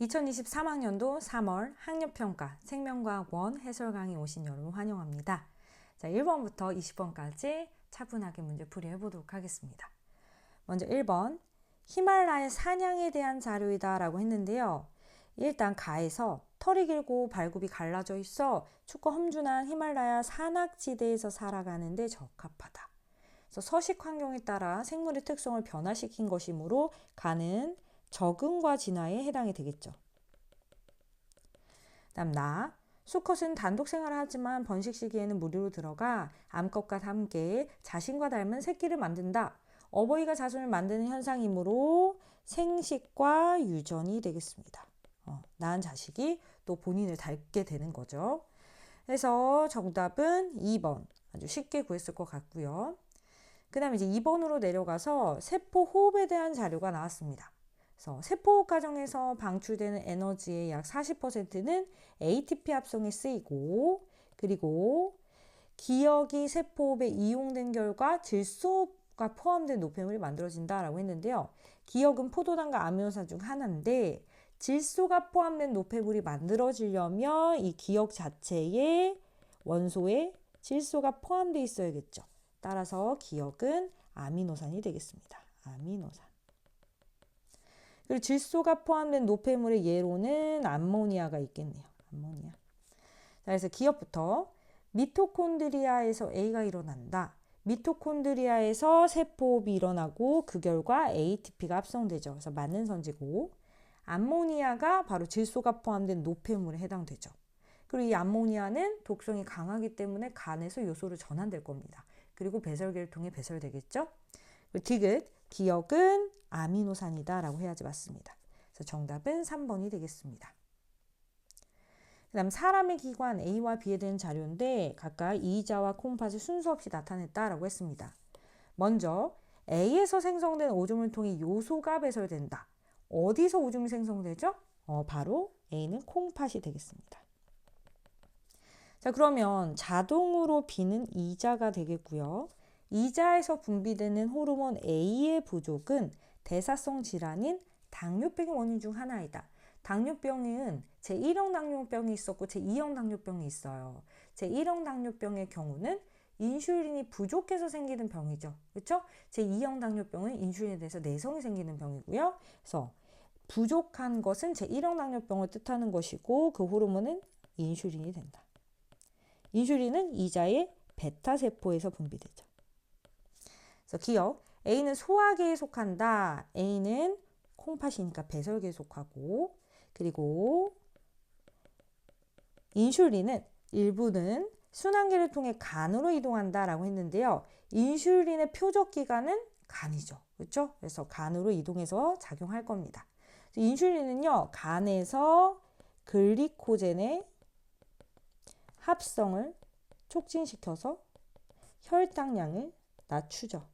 2023학년도 3월 학력평가 생명과학 1 해설 강의 오신 여러분 환영합니다. 자, 1번부터 20번까지 차분하게 문제 풀이해 보도록 하겠습니다. 먼저 1번, 히말라야 사냥에 대한 자료이다 라고 했는데요. 일단 가에서 털이 길고 발굽이 갈라져 있어 춥고 험준한 히말라야 산악지대에서 살아가는데 적합하다. 그래서 서식 환경에 따라 생물의 특성을 변화시킨 것이므로 가는 적응과 진화에 해당이 되겠죠. 다음 나, 수컷은 단독 생활을 하지만 번식 시기에는 무리로 들어가 암컷과 함께 자신과 닮은 새끼를 만든다. 어버이가 자손을 만드는 현상이므로 생식과 유전이 되겠습니다. 낳은 자식이 또 본인을 닮게 되는 거죠. 그래서 정답은 2번. 아주 쉽게 구했을 것 같고요. 그 다음에 이제 2번으로 내려가서 세포 호흡에 대한 자료가 나왔습니다. 그래서 세포호흡 과정에서 방출되는 에너지의 약 40%는 ATP 합성에 쓰이고, 그리고 기억이 세포호흡에 이용된 결과 질소가 포함된 노폐물이 만들어진다라고 했는데요. 기억은 포도당과 아미노산 중 하나인데 질소가 포함된 노폐물이 만들어지려면 이 기억 자체에 원소에 질소가 포함되어 있어야겠죠. 따라서 기억은 아미노산이 되겠습니다. 아미노산. 그리고 질소가 포함된 노폐물의 예로는 암모니아가 있겠네요. 암모니아. 자, 그래서 기억부터 미토콘드리아에서 A가 일어난다. 미토콘드리아에서 세포호흡이 일어나고 그 결과 ATP가 합성되죠. 그래서 맞는 선지고 암모니아가 바로 질소가 포함된 노폐물에 해당되죠. 그리고 이 암모니아는 독성이 강하기 때문에 간에서 요소로 전환될 겁니다. 그리고 배설계를 통해 배설되겠죠. 디귿, 기억은 아미노산이다 라고 해야지 맞습니다. 그래서 정답은 3번이 되겠습니다. 그 다음 사람의 기관 A와 B에 대한 자료인데 각각 이자와 콩팥을 순서 없이 나타냈다라고 했습니다. 먼저 A에서 생성된 오줌을 통해 요소가 배설된다. 어디서 오줌이 생성되죠? 바로 A는 콩팥이 되겠습니다. 자, 그러면 자동으로 B는 이자가 되겠고요. 이자에서 분비되는 호르몬 A의 부족은 대사성 질환인 당뇨병의 원인 중 하나이다. 당뇨병은 제1형 당뇨병이 있었고 제2형 당뇨병이 있어요. 제1형 당뇨병의 경우는 인슐린이 부족해서 생기는 병이죠. 그렇죠? 제2형 당뇨병은 인슐린에 대해서 내성이 생기는 병이고요. 그래서 부족한 것은 제1형 당뇨병을 뜻하는 것이고 그 호르몬은 인슐린이 된다. 인슐린은 이자의 베타세포에서 분비되죠. 그래서 기억, A는 소화계에 속한다. A는 콩팥이니까 배설계에 속하고, 그리고 인슐린은 일부는 순환계를 통해 간으로 이동한다라고 했는데요. 인슐린의 표적기관은 간이죠. 그렇죠? 그래서 간으로 이동해서 작용할 겁니다. 인슐린은요, 간에서 글리코젠의 합성을 촉진시켜서 혈당량을 낮추죠.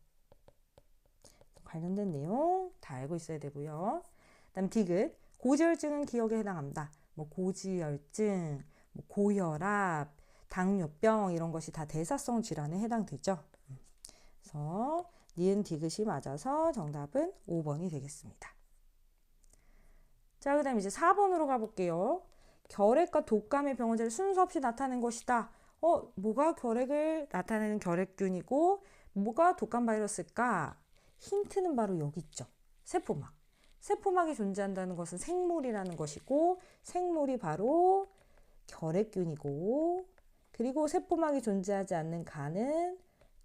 관련된 내용 다 알고 있어야 되고요. 그다음 디귿, 고지혈증은 기억에 해당합니다. 고지혈증, 고혈압, 당뇨병 이런 것이 다 대사성 질환에 해당되죠. 그래서 니은 디귿이 맞아서 정답은 5번이 되겠습니다. 자, 그 다음 이제 4번으로 가볼게요. 결핵과 독감의 병원제를 순서 없이 나타낸 것이다. 뭐가 결핵을 나타내는 결핵균이고 뭐가 독감 바이러스일까? 힌트는 바로 여기 있죠. 세포막. 세포막이 존재한다는 것은 생물이라는 것이고 생물이 바로 결핵균이고 그리고 세포막이 존재하지 않는 간은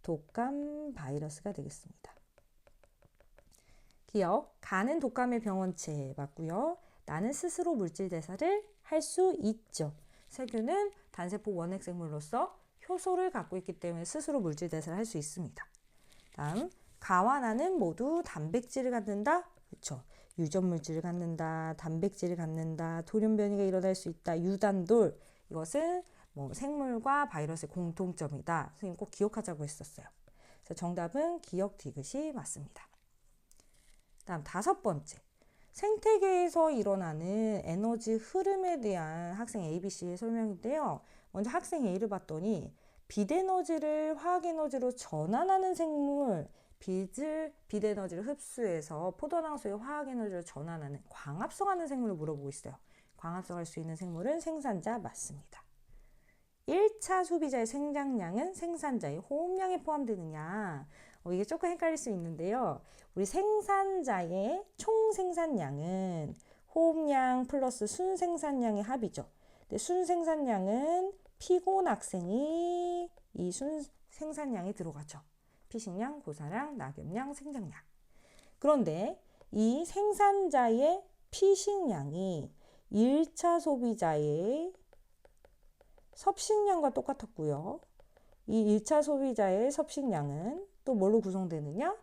독감 바이러스가 되겠습니다. 기억, 간은 독감의 병원체 맞고요. 나는 스스로 물질 대사를 할 수 있죠. 세균은 단세포 원핵생물로서 효소를 갖고 있기 때문에 스스로 물질 대사를 할 수 있습니다. 다음, 가와 나는 모두 단백질을 갖는다. 그렇죠. 유전물질을 갖는다. 단백질을 갖는다. 돌연변이가 일어날 수 있다. 유단돌. 이것은 생물과 바이러스의 공통점이다. 선생님 꼭 기억하자고 했었어요. 그래서 정답은 기억 디귿이 맞습니다. 다음 5번째. 생태계에서 일어나는 에너지 흐름에 대한 학생 ABC의 설명인데요. 먼저 학생 A를 봤더니 빛에너지를 화학에너지로 전환하는 생물, 빛 에너지를 흡수해서 포도당소의 화학 에너지를 전환하는 광합성하는 생물을 물어보고 있어요. 광합성할 수 있는 생물은 생산자 맞습니다. 1차 소비자의 생장량은 생산자의 호흡량에 포함되느냐? 이게 조금 헷갈릴 수 있는데요. 우리 생산자의 총 생산량은 호흡량 플러스 순생산량의 합이죠. 근데 순생산량은 피곤 학생이 이 순생산량에 들어가죠. 피식량, 고사량, 낙엽량, 생장량. 그런데 이 생산자의 피식량이 1차 소비자의 섭식량과 똑같았고요. 이 1차 소비자의 섭식량은 또 뭘로 구성되느냐?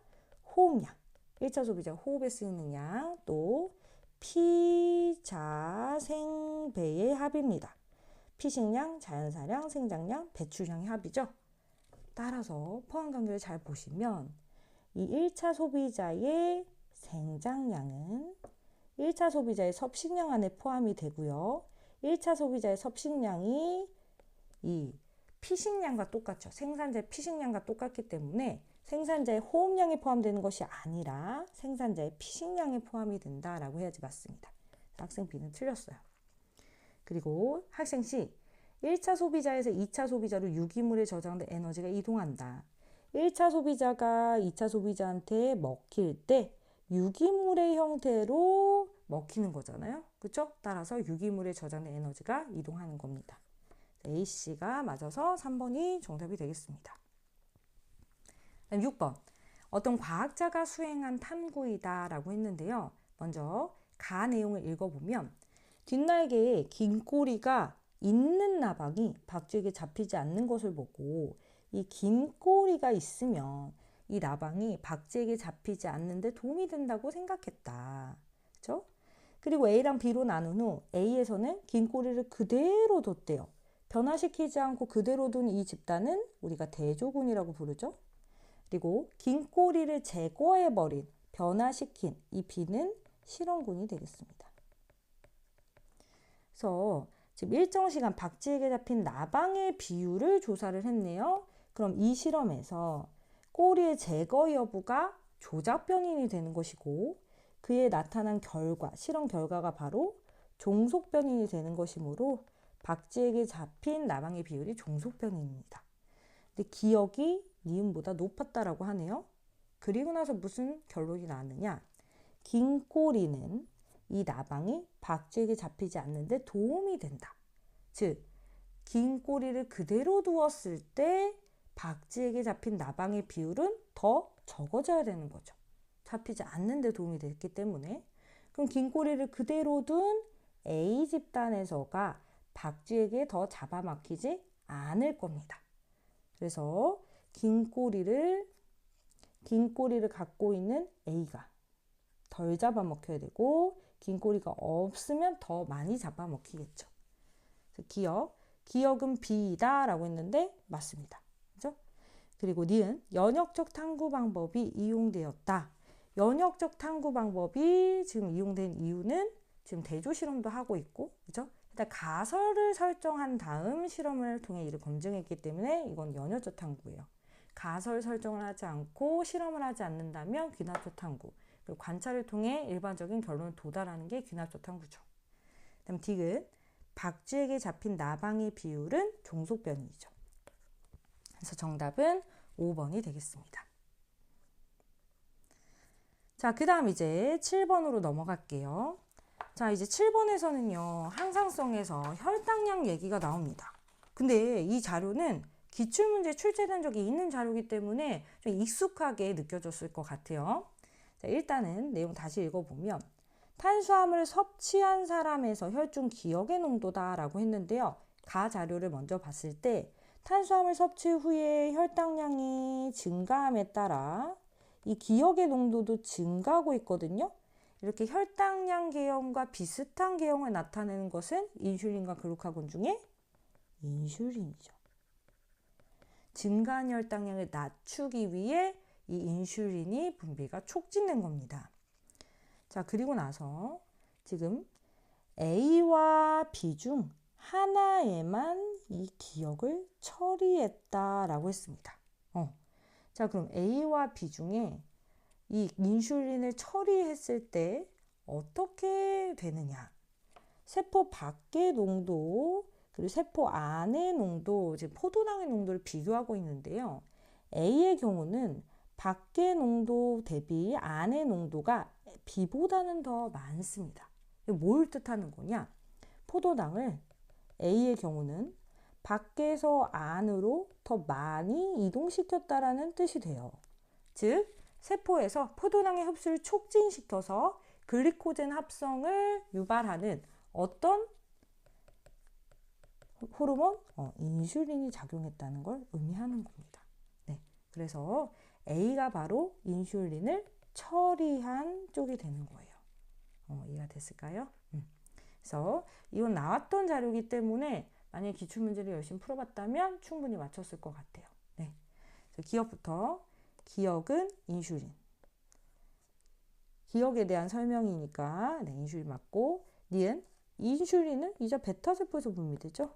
호흡량. 1차 소비자가 호흡에 쓰이는 양, 또 피자생배의 합입니다. 피식량, 자연사량, 생장량, 배출량의 합이죠. 따라서 포함관계를 잘 보시면 이 1차 소비자의 생장량은 1차 소비자의 섭식량 안에 포함이 되고요. 1차 소비자의 섭식량이 이 피식량과 똑같죠. 생산자의 피식량과 똑같기 때문에 생산자의 호흡량에 포함되는 것이 아니라 생산자의 피식량에 포함이 된다라고 해야지 맞습니다. 학생 B는 틀렸어요. 그리고 학생 C, 1차 소비자에서 2차 소비자로 유기물에 저장된 에너지가 이동한다. 1차 소비자가 2차 소비자한테 먹힐 때 유기물의 형태로 먹히는 거잖아요. 그렇죠? 따라서 유기물에 저장된 에너지가 이동하는 겁니다. A, C가 맞아서 3번이 정답이 되겠습니다. 6번. 어떤 과학자가 수행한 탐구이다 라고 했는데요. 먼저 가 내용을 읽어보면 뒷날개에 긴 꼬리가 있는 나방이 박쥐에게 잡히지 않는 것을 보고 이 긴 꼬리가 있으면 이 나방이 박쥐에게 잡히지 않는데 도움이 된다고 생각했다. 그렇죠? 그리고 A랑 B로 나눈 후 A에서는 긴 꼬리를 그대로 뒀대요. 변화시키지 않고 그대로 둔 이 집단은 우리가 대조군이라고 부르죠. 그리고 긴 꼬리를 제거해버린, 변화시킨 이 B는 실험군이 되겠습니다. 그래서 지금 일정 시간 박쥐에게 잡힌 나방의 비율을 조사를 했네요. 그럼 이 실험에서 꼬리의 제거 여부가 조작 변인이 되는 것이고 그에 나타난 결과, 실험 결과가 바로 종속 변인이 되는 것이므로 박쥐에게 잡힌 나방의 비율이 종속 변인입니다. 근데 기억이 니은보다 높았다라고 하네요. 그리고 나서 무슨 결론이 나왔느냐? 긴 꼬리는 이 나방이 박쥐에게 잡히지 않는데 도움이 된다. 즉, 긴 꼬리를 그대로 두었을 때 박쥐에게 잡힌 나방의 비율은 더 적어져야 되는 거죠. 잡히지 않는데 도움이 됐기 때문에. 그럼 긴 꼬리를 그대로 둔 A 집단에서가 박쥐에게 더 잡아먹히지 않을 겁니다. 그래서 긴 꼬리를 갖고 있는 A가 덜 잡아먹혀야 되고 긴 꼬리가 없으면 더 많이 잡아먹히겠죠. 기억은 B이다 라고 했는데 맞습니다. 그죠? 그리고 니은 연역적 탐구 방법이 이용되었다. 연역적 탐구 방법이 지금 이용된 이유는 지금 대조 실험도 하고 있고, 그죠? 일단 가설을 설정한 다음 실험을 통해 이를 검증했기 때문에 이건 연역적 탐구예요. 가설 설정을 하지 않고 실험을 하지 않는다면 귀납적 탐구. 그리고 관찰을 통해 일반적인 결론을 도달하는 게 귀납적 탐구죠. 그다음 D은 박쥐에게 잡힌 나방의 비율은 종속 변이죠. 그래서 정답은 5번이 되겠습니다. 자, 그 다음 이제 7번으로 넘어갈게요. 자, 이제 7번에서는요, 항상성에서 혈당량 얘기가 나옵니다. 근데 이 자료는 기출문제 출제된 적이 있는 자료이기 때문에 좀 익숙하게 느껴졌을 것 같아요. 자, 일단은 내용 다시 읽어보면 탄수화물을 섭취한 사람에서 혈중 기억의 농도다라고 했는데요. 가 자료를 먼저 봤을 때 탄수화물 섭취 후에 혈당량이 증가함에 따라 이 기억의 농도도 증가하고 있거든요. 이렇게 혈당량 계형과 비슷한 계형을 나타내는 것은 인슐린과 글루카곤 중에 인슐린이죠. 증가한 혈당량을 낮추기 위해 이 인슐린이 분비가 촉진된 겁니다. 자, 그리고 나서 지금 A와 B 중 하나에만 이 기억을 처리했다라고 했습니다. 자, 자, 그럼 A와 B 중에 이 인슐린을 처리했을 때 어떻게 되느냐? 세포 밖의 농도 그리고 세포 안의 농도, 이제 포도당의 농도를 비교하고 있는데요. A의 경우는 밖의 농도 대비 안의 농도가 B보다는 더 많습니다. 뭘 뜻하는 거냐? 포도당을 A의 경우는 밖에서 안으로 더 많이 이동시켰다라는 뜻이 돼요. 즉, 세포에서 포도당의 흡수를 촉진시켜서 글리코젠 합성을 유발하는 어떤 호르몬? 인슐린이 작용했다는 걸 의미하는 겁니다. 네, 그래서 A가 바로 인슐린을 처리한 쪽이 되는 거예요. 이해가 됐을까요? 그래서 이건 나왔던 자료이기 때문에 만약에 기출문제를 열심히 풀어봤다면 충분히 맞췄을 것 같아요. 네, 그래서 기억부터. 기억은 인슐린. 기억에 대한 설명이니까 네, 인슐린 맞고, 니은 인슐린은 이제 베타세포에서 분비되죠.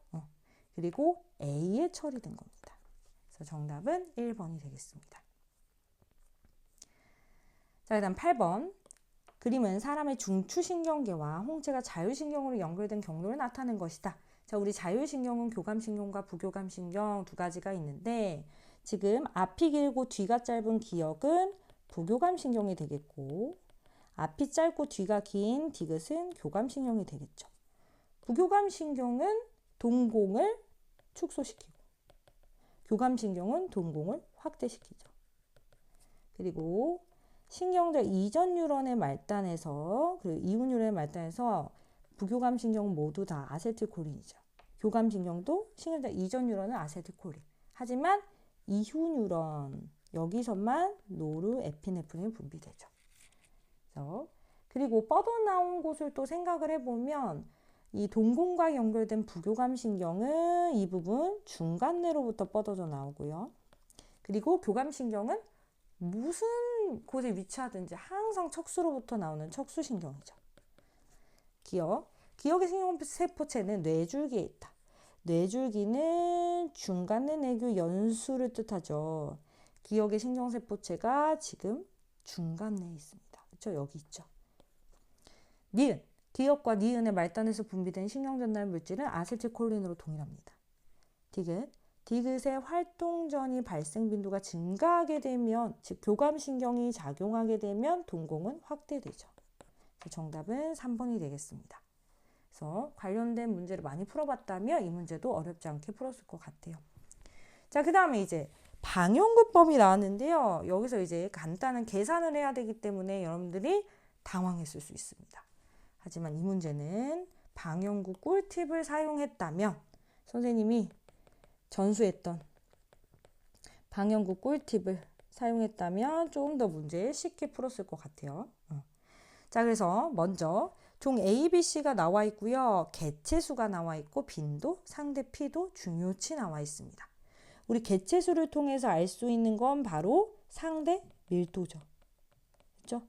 그리고 A에 처리된 겁니다. 그래서 정답은 1번이 되겠습니다. 자, 그다음 8번. 그림은 사람의 중추신경계와 홍채가 자율신경으로 연결된 경로를 나타낸 것이다. 자, 우리 자율신경은 교감신경과 부교감신경 두 가지가 있는데, 지금 앞이 길고 뒤가 짧은 기억은 부교감신경이 되겠고, 앞이 짧고 뒤가 긴 디귿은 교감신경이 되겠죠. 부교감신경은 동공을 축소시키고, 교감신경은 동공을 확대시키죠. 그리고 신경들 이전 뉴런의 말단에서, 그리고 이후 뉴런의 말단에서 부교감신경은 모두 다 아세틸콜린이죠. 교감신경도 신경들 이전 뉴런은 아세틸콜린. 하지만 이후 뉴런, 여기서만 노르에피네프린이 분비되죠. 그리고 뻗어나온 곳을 또 생각을 해보면, 이 동공과 연결된 부교감신경은 이 부분 중간내로부터 뻗어져 나오고요. 그리고 교감신경은 무슨 곳에 위치하든지 항상 척수로부터 나오는 척수신경이죠. 기억의 신경세포체는 뇌줄기에 있다. 뇌줄기는 중간내 내교 연수를 뜻하죠. 기억의 신경세포체가 지금 중간내에 있습니다. 그렇죠? 여기 있죠. 니은. 기억과 니은의 말단에서 분비된 신경전달 물질은 아세틸콜린으로 동일합니다. 디귿. 디귿의 활동전이 발생 빈도가 증가하게 되면, 즉 교감신경이 작용하게 되면 동공은 확대되죠. 정답은 3번이 되겠습니다. 그래서 관련된 문제를 많이 풀어봤다면 이 문제도 어렵지 않게 풀었을 것 같아요. 자, 그 다음에 이제 방형구법이 나왔는데요. 여기서 이제 간단한 계산을 해야 되기 때문에 여러분들이 당황했을 수 있습니다. 하지만 이 문제는 방형구 꿀팁을 사용했다면, 선생님이 전수했던 방형구 꿀팁을 사용했다면 좀 더 문제 쉽게 풀었을 것 같아요. 자, 그래서 먼저 종 A, B, C가 나와 있고요. 개체수가 나와 있고 빈도, 상대 P도 중요치 나와 있습니다. 우리 개체수를 통해서 알 수 있는 건 바로 상대 밀도죠. 그렇죠?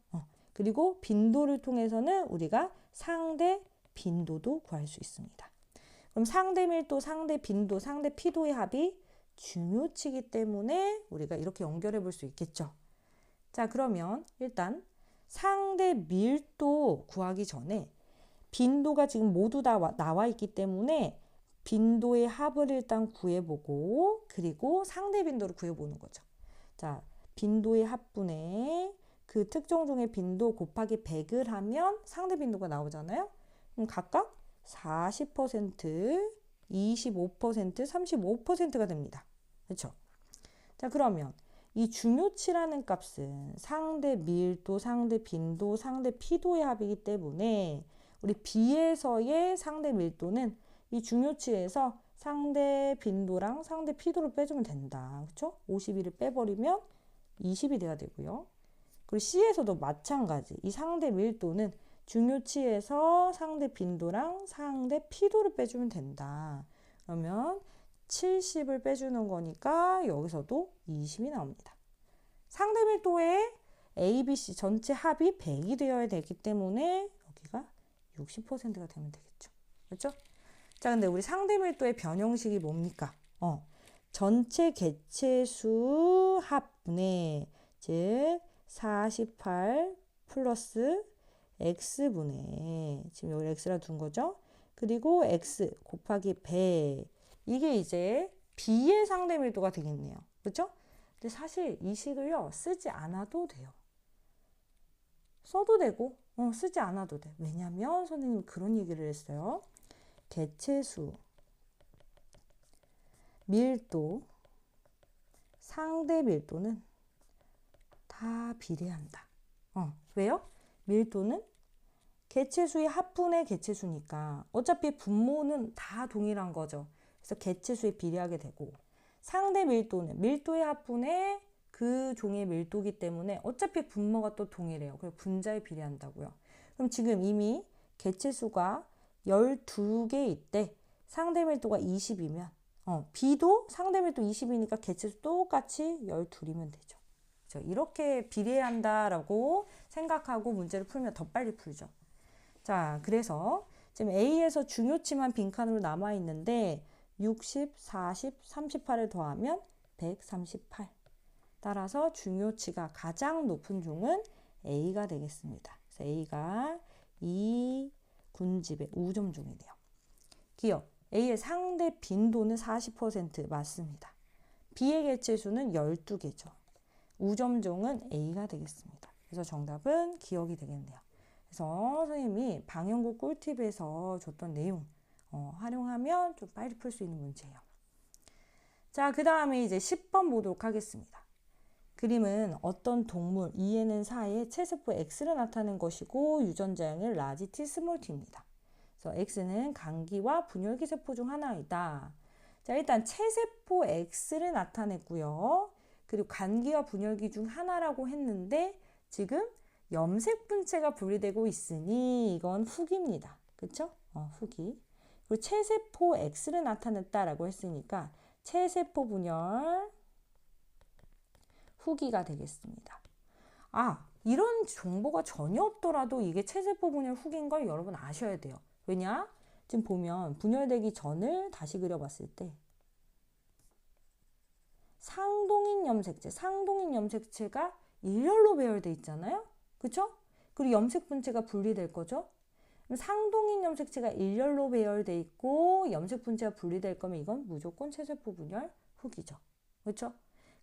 그리고 빈도를 통해서는 우리가 상대 빈도도 구할 수 있습니다. 그럼 상대 밀도, 상대 빈도, 상대 피도의 합이 중요치이기 때문에 우리가 이렇게 연결해 볼 수 있겠죠. 자, 그러면 일단 상대 밀도 구하기 전에 빈도가 지금 모두 다 나와 있기 때문에 빈도의 합을 일단 구해보고, 그리고 상대 빈도를 구해보는 거죠. 자, 빈도의 합분에 그 특정 종의 빈도 곱하기 100을 하면 상대 빈도가 나오잖아요. 그럼 각각 40%, 25%, 35%가 됩니다. 그렇죠? 자, 그러면 이 중요치라는 값은 상대 밀도, 상대 빈도, 상대 피도의 합이기 때문에 우리 B에서의 상대 밀도는 이 중요치에서 상대 빈도랑 상대 피도를 빼주면 된다. 그렇죠? 51을 빼버리면 20이 돼야 되고요. 그리고 C에서도 마찬가지. 이 상대 밀도는 중요치에서 상대 빈도랑 상대 피도를 빼주면 된다. 그러면 70을 빼주는 거니까 여기서도 20이 나옵니다. 상대 밀도의 A, B, C 전체 합이 100이 되어야 되기 때문에 여기가 60%가 되면 되겠죠. 그렇죠? 자, 근데 우리 상대 밀도의 변형식이 뭡니까? 전체 개체수 합분의 즉 48 플러스 x분의 지금 여기 x라 둔 거죠. 그리고 x 곱하기 100 이게 이제 b의 상대 밀도가 되겠네요. 그렇죠? 근데 사실 이 식을요 쓰지 않아도 돼요. 써도 되고 쓰지 않아도 돼. 왜냐면 선생님이 그런 얘기를 했어요. 개체수, 밀도, 상대 밀도는 다 비례한다. 왜요? 밀도는 개체수의 합분의 개체수니까 어차피 분모는 다 동일한 거죠. 그래서 개체수에 비례하게 되고 상대 밀도는 밀도의 합분의 그 종의 밀도기 때문에 어차피 분모가 또 동일해요. 그래서 분자에 비례한다고요. 그럼 지금 이미 개체수가 12개 있대. 상대 밀도가 20이면 B도 상대 밀도 20이니까 개체수 똑같이 12이면 되죠. 그렇죠? 이렇게 비례한다라고 생각하고 문제를 풀면 더 빨리 풀죠. 자, 그래서 지금 A에서 중요치만 빈칸으로 남아있는데 60, 40, 38을 더하면 138. 따라서 중요치가 가장 높은 종은 A가 되겠습니다. 그래서 A가 2군집의 우점종이네요. 기억, A의 상대 빈도는 40% 맞습니다. B의 개체수는 12개죠. 우점종은 A가 되겠습니다. 그래서 정답은 기억이 되겠네요. 그래서 선생님이 방영국 꿀팁에서 줬던 내용 활용하면 좀 빨리 풀 수 있는 문제예요. 자, 그 다음에 이제 10번 보도록 하겠습니다. 그림은 어떤 동물 E에는 4의 체세포 X를 나타낸 것이고 유전자형은 라지 T, 스몰 t입니다. 그래서 X는 간기와 분열기 세포 중 하나이다. 자, 일단 체세포 X를 나타냈고요. 그리고 간기와 분열기 중 하나라고 했는데 지금 염색 분체가 분리되고 있으니 이건 후기입니다. 그쵸? 후기. 그리고 체세포 X를 나타냈다라고 했으니까 체세포 분열 후기가 되겠습니다. 이런 정보가 전혀 없더라도 이게 체세포 분열 후기인 걸 여러분 아셔야 돼요. 왜냐? 지금 보면 분열되기 전을 다시 그려봤을 때 상동인 염색체가 일렬로 배열돼 있잖아요. 그쵸? 그리고 염색 분체가 분리될 거죠. 그럼 상동인 염색체가 일렬로 배열돼 있고 염색 분체가 분리될 거면 이건 무조건 체세포 분열 후기죠. 그렇죠?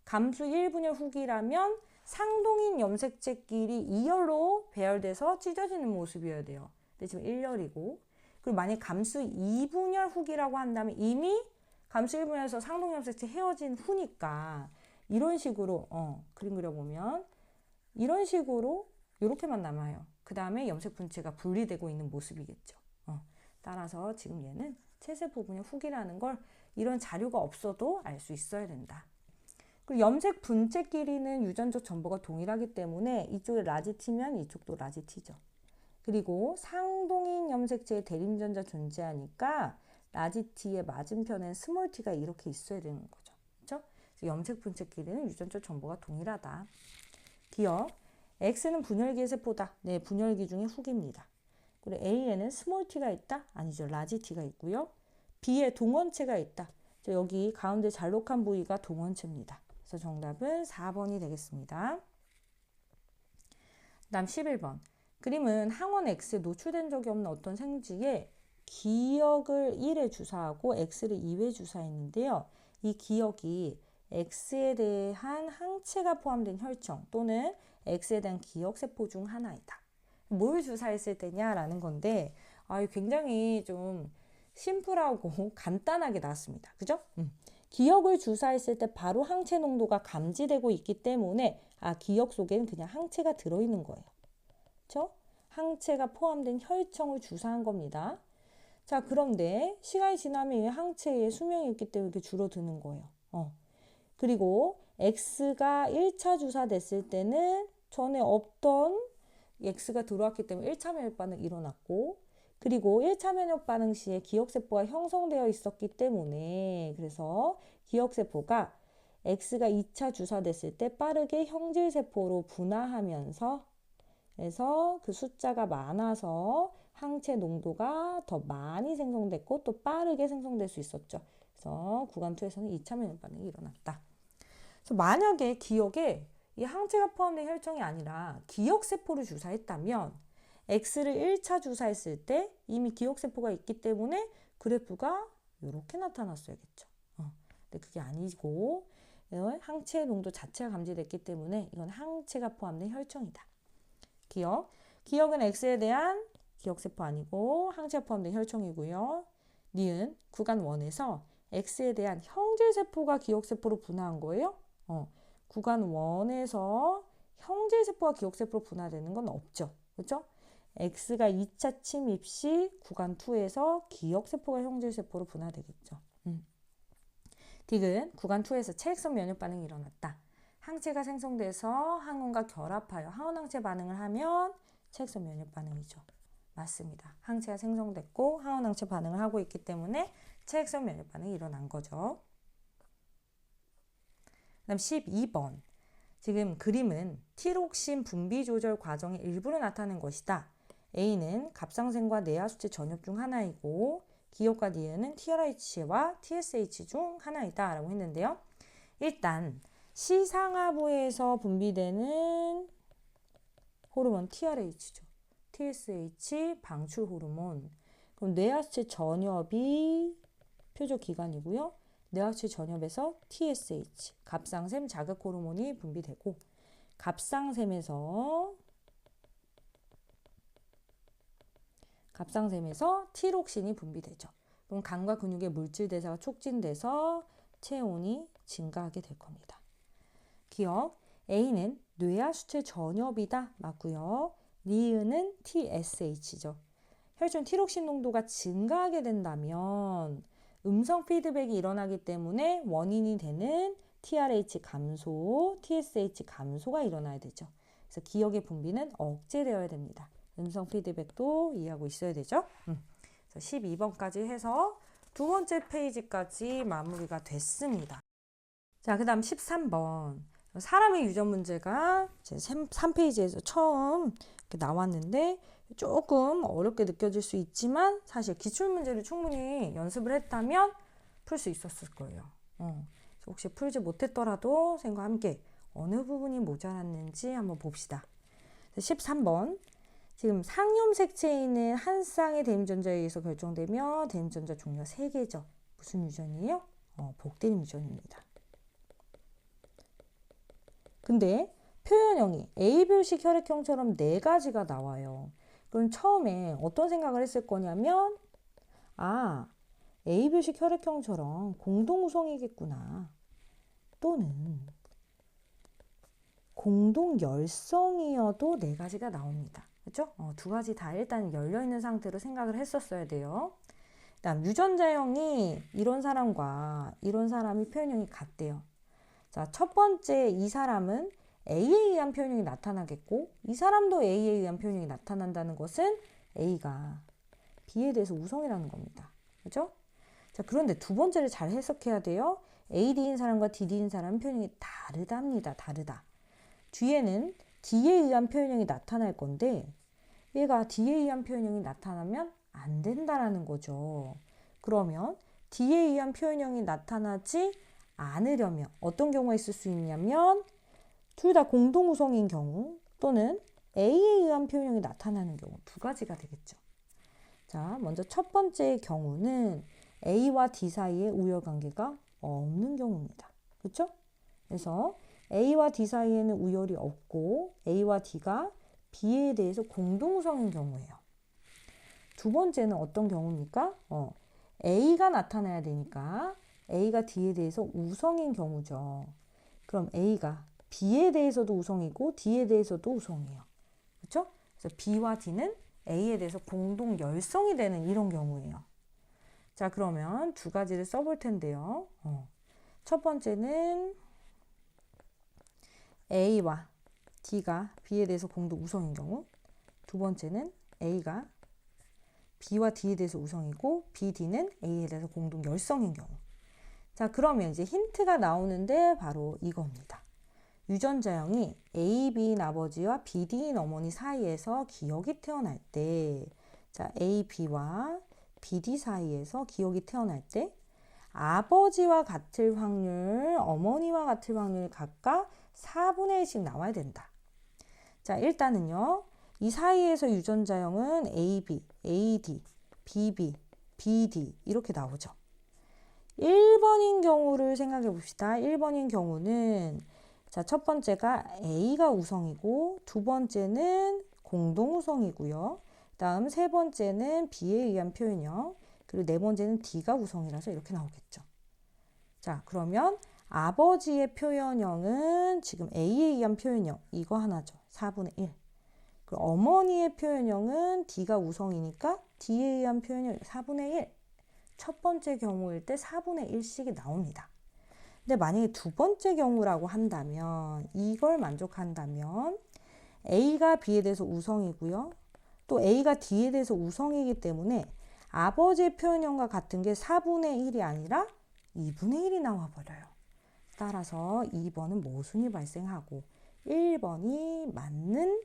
감수 1분열 후기라면 상동인 염색체끼리 2열로 배열돼서 찢어지는 모습이어야 돼요. 근데 지금 1열이고 그리고 만약 감수 2분열 후기라고 한다면 이미 감수 1분열에서 상동 염색체 헤어진 후니까 이런 식으로 그림 그려보면 이런 식으로 이렇게만 남아요. 그 다음에 염색 분체가 분리되고 있는 모습이겠죠. 따라서 지금 얘는 체세포 분열 후기라는 걸 이런 자료가 없어도 알 수 있어야 된다. 그리고 염색 분체끼리는 유전적 정보가 동일하기 때문에 이쪽에 라지 T면 이쪽도 라지 T죠. 그리고 상동인 염색체의 대립전자 존재하니까 라지 T의 맞은편엔 스몰 t가 이렇게 있어야 되는 거죠. 그렇죠? 그래서 염색 분체끼리는 유전적 정보가 동일하다. 기억, X는 분열기의 세포다. 네, 분열기 중에 후기입니다. 그리고 A에는 스몰 t가 있다? 아니죠. 라지 T가 있고요. B에 동원체가 있다. 여기 가운데 잘록한 부위가 동원체입니다. 그래서 정답은 4번이 되겠습니다. 다음 11번. 그림은 항원 X에 노출된 적이 없는 어떤 생쥐에 기억을 1에 주사하고 X를 2에 주사했는데요. 이 기억이 X에 대한 항체가 포함된 혈청 또는 X에 대한 기억세포 중 하나이다. 뭘 주사했을 때냐라는 건데 굉장히 좀 심플하고 간단하게 나왔습니다. 그죠? 기억을 주사했을 때 바로 항체 농도가 감지되고 있기 때문에 기억 속에는 그냥 항체가 들어있는 거예요. 그렇죠? 항체가 포함된 혈청을 주사한 겁니다. 자, 그런데 시간이 지나면 이 항체의 수명이 있기 때문에 이렇게 줄어드는 거예요. 그리고 X가 1차 주사됐을 때는 전에 없던 X가 들어왔기 때문에 1차 면역 반응이 일어났고 그리고 1차 면역 반응 시에 기억세포가 형성되어 있었기 때문에 그래서 기억세포가 X가 2차 주사됐을 때 빠르게 형질세포로 분화하면서 그래서 그 숫자가 많아서 항체 농도가 더 많이 생성됐고 또 빠르게 생성될 수 있었죠. 그래서 구간 2에서는 2차 면역 반응이 일어났다. 그래서 만약에 기억에 이 항체가 포함된 혈청이 아니라 기억세포를 주사했다면 X를 1차 주사했을 때 이미 기억세포가 있기 때문에 그래프가 이렇게 나타났어야겠죠. 근데 그게 아니고 항체 농도 자체가 감지됐기 때문에 이건 항체가 포함된 혈청이다. 기억은 X에 대한 기억세포 아니고 항체가 포함된 혈청이고요. 니은 구간 1에서 X에 대한 형질세포가 기억세포로 분화한 거예요. 구간 1에서 형질세포가 기억세포로 분화되는 건 없죠. 그렇죠? X가 2차 침입 시 구간 2에서 기억세포가 형질세포로 분화되겠죠. 디귿 구간 2에서 체액성 면역 반응이 일어났다. 항체가 생성돼서 항원과 결합하여 항원항체 반응을 하면 체액성 면역 반응이죠. 맞습니다. 항체가 생성됐고 항원항체 반응을 하고 있기 때문에 체액성 면역 반응이 일어난 거죠. 그다음 12번. 지금 그림은 티록신 분비 조절 과정의 일부를 나타낸 것이다. A는 갑상선과 내하수체 전엽 중 하나이고 기억과 니은은 TRH와 TSH 중 하나이다 라고 했는데요. 일단 시상하부에서 분비되는 호르몬 TRH죠. TSH 방출 호르몬. 그럼 뇌하수체 전엽이 표적기관이고요. 뇌하수체 전엽에서 TSH, 갑상샘 자극 호르몬이 분비되고 갑상샘에서 티록신이 분비되죠. 그럼 간과 근육의 물질 대사가 촉진돼서 체온이 증가하게 될 겁니다. 기억, A는 뇌하수체 전엽이다. 맞고요. 니은은 TSH죠. 혈중 티록신 농도가 증가하게 된다면 음성 피드백이 일어나기 때문에 원인이 되는 TRH 감소, TSH 감소가 일어나야 되죠. 그래서 기억의 분비는 억제되어야 됩니다. 음성 피드백도 이해하고 있어야 되죠. 그래서 12번까지 해서 두 번째 페이지까지 마무리가 됐습니다. 자, 그 다음 13번. 사람의 유전 문제가 3페이지에서 처음 이렇게 나왔는데 조금 어렵게 느껴질 수 있지만 사실 기출문제를 충분히 연습을 했다면 풀 수 있었을 거예요. 혹시 풀지 못했더라도 선생님과 함께 어느 부분이 모자랐는지 한번 봅시다. 13번. 지금 상염색체에 있는 한 쌍의 대임전자에 의해서 결정되며 대임전자 종류가 3개죠. 무슨 유전이에요? 복대임 유전입니다. 근데 표현형이 A별식 혈액형처럼 4가지가 나와요. 그럼 처음에 어떤 생각을 했을 거냐면 A별식 혈액형처럼 공동우성이겠구나. 또는 공동열성이어도 4가지가 나옵니다. 그렇죠? 2가지 다 일단 열려있는 상태로 생각을 했었어야 돼요. 다음 유전자형이 이런 사람과 이런 사람이 표현형이 같대요. 자, 첫 번째 이 사람은 A에 의한 표현형이 나타나겠고 이 사람도 A에 의한 표현형이 나타난다는 것은 A가 B에 대해서 우성이라는 겁니다. 그렇죠? 자, 그런데 두 번째를 잘 해석해야 돼요. AD인 사람과 DD인 사람은 표현형이 다르답니다. 다르다. 뒤에는 D에 의한 표현형이 나타날 건데 얘가 D에 의한 표현형이 나타나면 안 된다라는 거죠. 그러면 D에 의한 표현형이 나타나지 않으려면 어떤 경우가 있을 수 있냐면 둘 다 공동우성인 경우 또는 A에 의한 표현형이 나타나는 경우 2가지가 되겠죠. 자, 먼저 첫 번째의 경우는 A와 D 사이에 우열관계가 없는 경우입니다. 그렇죠? 그래서 A와 D 사이에는 우열이 없고 A와 D가 B에 대해서 공동우성인 경우예요. 두 번째는 어떤 경우입니까? A가 나타나야 되니까 A가 D에 대해서 우성인 경우죠. 그럼 A가 B에 대해서도 우성이고 D에 대해서도 우성이에요. 그렇죠? 그래서 B와 D는 A에 대해서 공동 열성이 되는 이런 경우예요. 자, 그러면 2가지를 써볼 텐데요. 첫 번째는 A와 D가 B에 대해서 공동 우성인 경우, 두 번째는 A가 B와 D에 대해서 우성이고 B, D는 A에 대해서 공동 열성인 경우. 자, 그러면 이제 힌트가 나오는데 바로 이겁니다. 유전자형이 A, B인 아버지와 B, D인 어머니 사이에서 기억이 태어날 때, 자, A, B와 B, D 사이에서 기억이 태어날 때 아버지와 같을 확률, 어머니와 같을 확률 각각 4분의 1씩 나와야 된다. 자, 일단은요. 이 사이에서 유전자형은 AB, AD, BB, BD 이렇게 나오죠. 1번인 경우를 생각해 봅시다. 1번인 경우는 자, 첫 번째가 A가 우성이고 두 번째는 공동 우성이고요. 다음 세 번째는 B에 의한 표현형, 그리고 네 번째는 D가 우성이라서 이렇게 나오겠죠. 자, 그러면 아버지의 표현형은 지금 A에 의한 표현형 이거 하나죠. 4분의 1. 그리고 어머니의 표현형은 D가 우성이니까 D에 의한 표현형 4분의 1. 첫 번째 경우일 때 4분의 1씩이 나옵니다. 근데 만약에 두 번째 경우라고 한다면 이걸 만족한다면 A가 B에 대해서 우성이고요. 또 A가 D에 대해서 우성이기 때문에 아버지의 표현형과 같은 게 4분의 1이 아니라 2분의 1이 나와버려요. 따라서 2번은 모순이 발생하고 1번이 맞는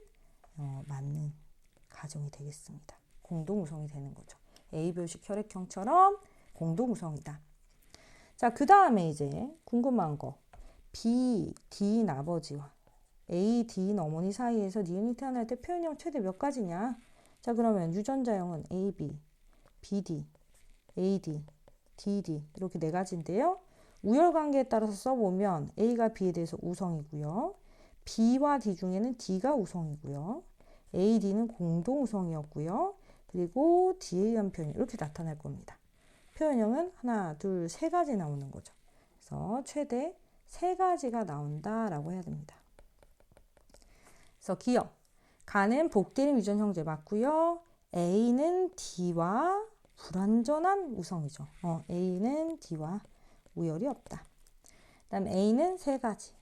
가정이 되겠습니다. 공동우성이 되는 거죠. A별식 혈액형처럼 공동우성이다. 자, 그 다음에 이제 궁금한 거. B, D인 아버지와 A, D인 어머니 사이에서 니은이 태어날 때 표현형 최대 몇 가지냐? 자, 그러면 유전자형은 AB, BD, AD, DD 이렇게 네 가지인데요. 우열관계에 따라서 써보면 A가 B에 대해서 우성이고요. B와 D 중에는 D가 우성이고요. AD는 공동우성이었고요. 그리고 D에 의한 표현 이렇게 나타날 겁니다. 표현형은 하나, 둘, 세 가지 나오는 거죠. 그래서 최대 세 가지가 나온다라고 해야 됩니다. 그래서 기억. 가는 복대림 유전 형제 맞고요. A는 D와 불완전한 우성이죠. A는 D와 우열이 없다. 그 다음 A는 세 가지.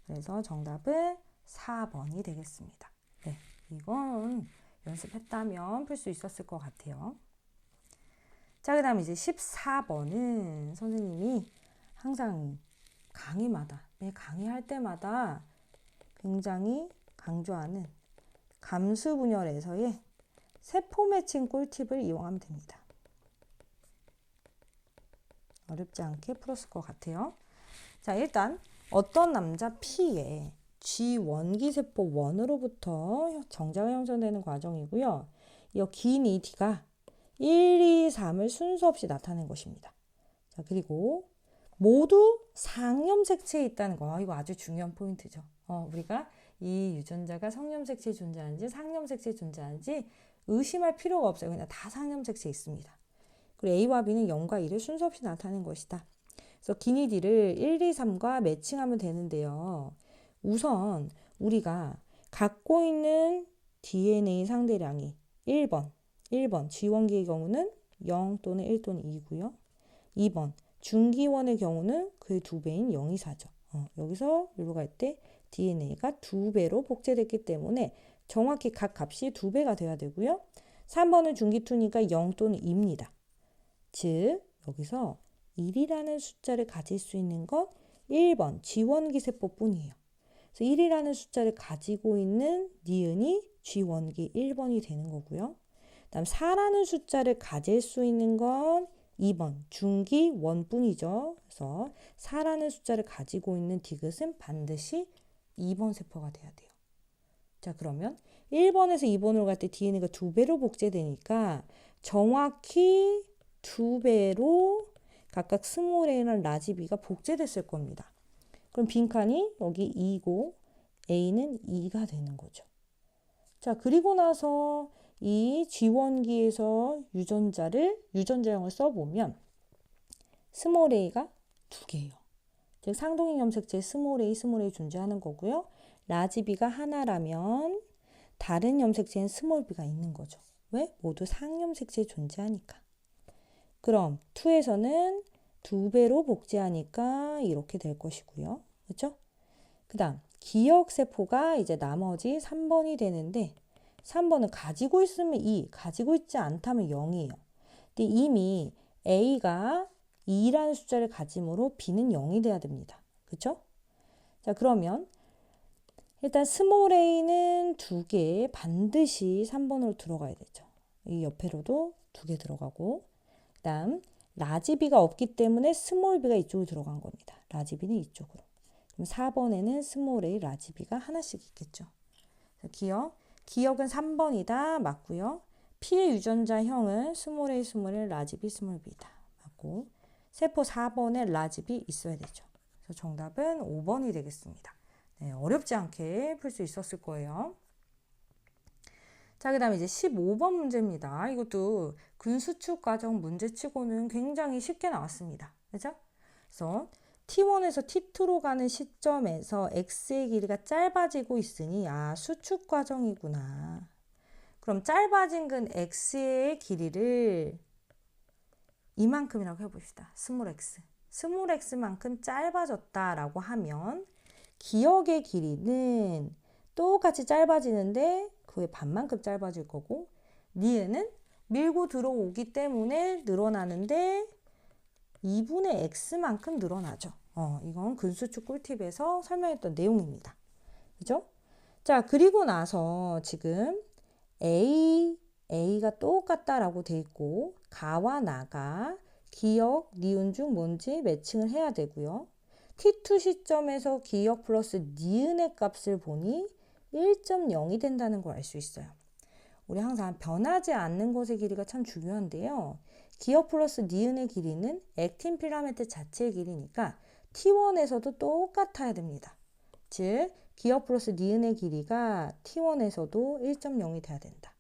그래서 정답은 4번이 되겠습니다. 네, 이건 연습했다면 풀 수 있었을 것 같아요. 자, 그 다음 이제 14번은 선생님이 항상 강의마다, 매 강의할 때마다 굉장히 강조하는 감수 분열에서의 세포 매칭 꿀팁을 이용하면 됩니다. 어렵지 않게 풀었을 것 같아요. 자, 일단 어떤 남자 P에 G 원기세포 1으로부터 정자가 형성되는 과정이고요. 이 긴 이 D가 1, 2, 3을 순서 없이 나타낸 것입니다. 자, 그리고 모두 상염색체에 있다는 거. 이거 아주 중요한 포인트죠. 우리가 이 유전자가 성염색체에 존재하는지 상염색체에 존재하는지 의심할 필요가 없어요. 그냥 다 상염색체에 있습니다. 그리고 A와 B는 0과 1을 순서 없이 나타낸 것이다. 그래서 긴 D를 1, 2, 3과 매칭하면 되는데요. 우선 우리가 갖고 있는 DNA 상대량이 1번 G원기의 경우는 0 또는 1 또는 2고요. 2번 중기원의 경우는 그의 2배인 0, 2, 4죠. 여기서 일로 갈 때 DNA가 2배로 복제됐기 때문에 정확히 각 값이 2배가 돼야 되고요. 3번은 중기2니까 0 또는 2입니다. 즉 여기서 1이라는 숫자를 가질 수 있는 건 1번 G원기 세포뿐이에요. 그래서 1이라는 숫자를 가지고 있는 니은이 G원기 1번이 되는 거고요. 다음 4라는 숫자를 가질 수 있는 건 2번 중기 1뿐이죠. 그래서 4라는 숫자를 가지고 있는 디귿은 반드시 2번 세포가 돼야 돼요. 자, 그러면 1번에서 2번으로 갈 때 DNA가 2배로 복제되니까 정확히 2배로 각각 스몰 a랑 라지 b가 복제됐을 겁니다. 그럼 빈칸이 여기 2고 A는 2가 되는 거죠. 자, 그리고 나서 이 G원기에서 유전자형을 써보면 스몰 a가 2개예요. 즉 상동인 염색체에 스몰 a 존재하는 거고요. 라지 b가 하나라면 다른 염색체엔 스몰 b가 있는 거죠. 왜? 모두 상염색체에 존재하니까. 그럼 2에서는 2배로 복제하니까 이렇게 될 것이고요. 그렇죠? 그 다음 기억세포가 이제 나머지 3번이 되는데 3번은 가지고 있으면 2, 가지고 있지 않다면 0이에요. 근데 이미 A가 2라는 숫자를 가지므로 B는 0이 돼야 됩니다. 그렇죠? 자, 그러면 일단 스몰 a는 2개 반드시 3번으로 들어가야 되죠. 이 옆에로도 2개 들어가고 그 다음 라지 b가 없기 때문에 스몰 b가 이쪽으로 들어간 겁니다. 라지 b는 이쪽으로. 그럼 4번에는 스몰 a, 라지 b가 하나씩 있겠죠. 기억은 3번이다. 맞고요. P의 유전자형은 스몰 a, 스몰 l, 라지 b, 스몰 b다. 맞고 세포 4번에 라지 b 있어야 되죠. 그래서 정답은 5번이 되겠습니다. 네, 어렵지 않게 풀 수 있었을 거예요. 자, 그 다음에 이제 15번 문제입니다. 이것도 근수축 과정 문제치고는 굉장히 쉽게 나왔습니다. 그죠? 그래서 T1에서 T2로 가는 시점에서 X의 길이가 짧아지고 있으니 수축 과정이구나. 그럼 짧아진 근 X의 길이를 이만큼이라고 해봅시다. 스몰 x. 스몰 x만큼 짧아졌다라고 하면 기억의 길이는 똑같이 짧아지는데 그의 반만큼 짧아질 거고 니은은 밀고 들어오기 때문에 늘어나는데 2분의 x만큼 늘어나죠. 이건 근수축 꿀팁에서 설명했던 내용입니다. 그죠? 자, 그리고 나서 지금 A가 똑같다라고 돼 있고 가와 나가 기억, 니은 중 뭔지 매칭을 해야 되고요. T2 시점에서 기억 플러스 니은의 값을 보니 1.0이 된다는 걸 알 수 있어요. 우리 항상 변하지 않는 것의 길이가 참 중요한데요. 기억 플러스 니은의 길이는 액틴 필라멘트 자체의 길이니까 T1에서도 똑같아야 됩니다. 즉 기억 플러스 니은의 길이가 T1에서도 1.0이 돼야 된다.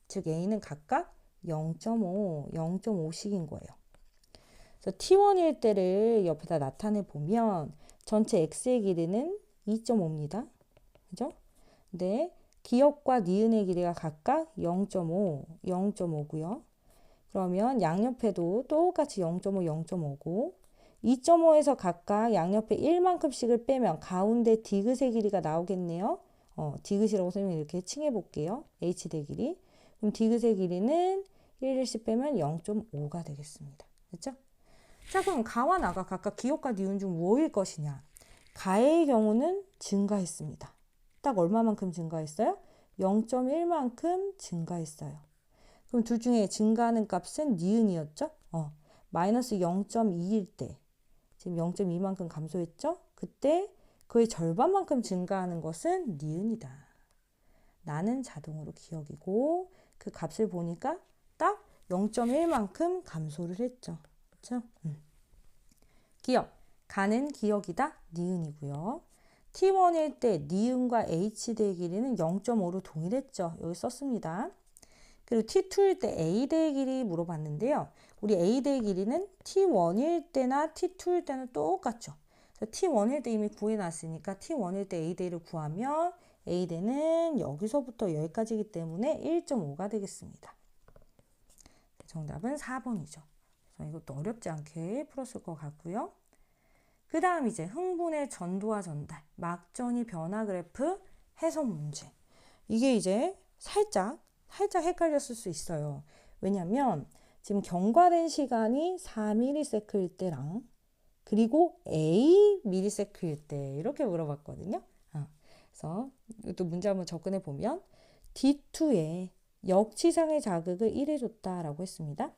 즉 A는 각각 0.5, 0.5씩인 거예요. 그래서 T1일 때를 옆에다 나타내 보면 전체 X의 길이는 2.5입니다. 그죠? 근데 기억과 니은의 길이가 각각 0.5, 0.5고요. 그러면 양옆에도 똑같이 0.5, 0.5고 2.5에서 각각 양옆에 1만큼씩을 빼면 가운데 디귿의 길이가 나오겠네요. 디귿이라고 선생님이 이렇게 칭해 볼게요. H대 길이. 그럼 디귿의 길이는 1씩 빼면 0.5가 되겠습니다. 그렇죠? 자, 그럼 가와 나가 각각 기억과 니은 중 뭐일 것이냐? 가의 경우는 증가했습니다. 딱 얼마만큼 증가했어요? 0.1만큼 증가했어요. 그럼 둘 중에 증가하는 값은 니은이었죠? 마이너스 0.2일 때 지금 0.2만큼 감소했죠? 그때 그의 절반만큼 증가하는 것은 니은이다. 나는 자동으로 기억이고 그 값을 보니까 딱 0.1만큼 감소를 했죠. 그렇죠? 기억, 가는 기억이다. 니은이고요. T1일 때 니은과 H대의 길이는 0.5로 동일했죠. 여기 썼습니다. 그리고 T2일 때 A대의 길이 물어봤는데요. 우리 A대의 길이는 T1일 때나 T2일 때는 똑같죠. 그래서 T1일 때 이미 구해놨으니까 T1일 때 A대를 구하면 A대는 여기서부터 여기까지이기 때문에 1.5가 되겠습니다. 정답은 4번이죠. 이것도 어렵지 않게 풀었을 것 같고요. 그 다음 이제 흥분의 전도와 전달, 막전이 변화 그래프 해석 문제. 이게 이제 살짝 헷갈렸을 수 있어요. 왜냐면 지금 경과된 시간이 4ms일 때랑 그리고 A ms일 때 이렇게 물어봤거든요. 그래서 또 문제 한번 접근해 보면 D2에 역치상의 자극을 1해줬다라고 했습니다.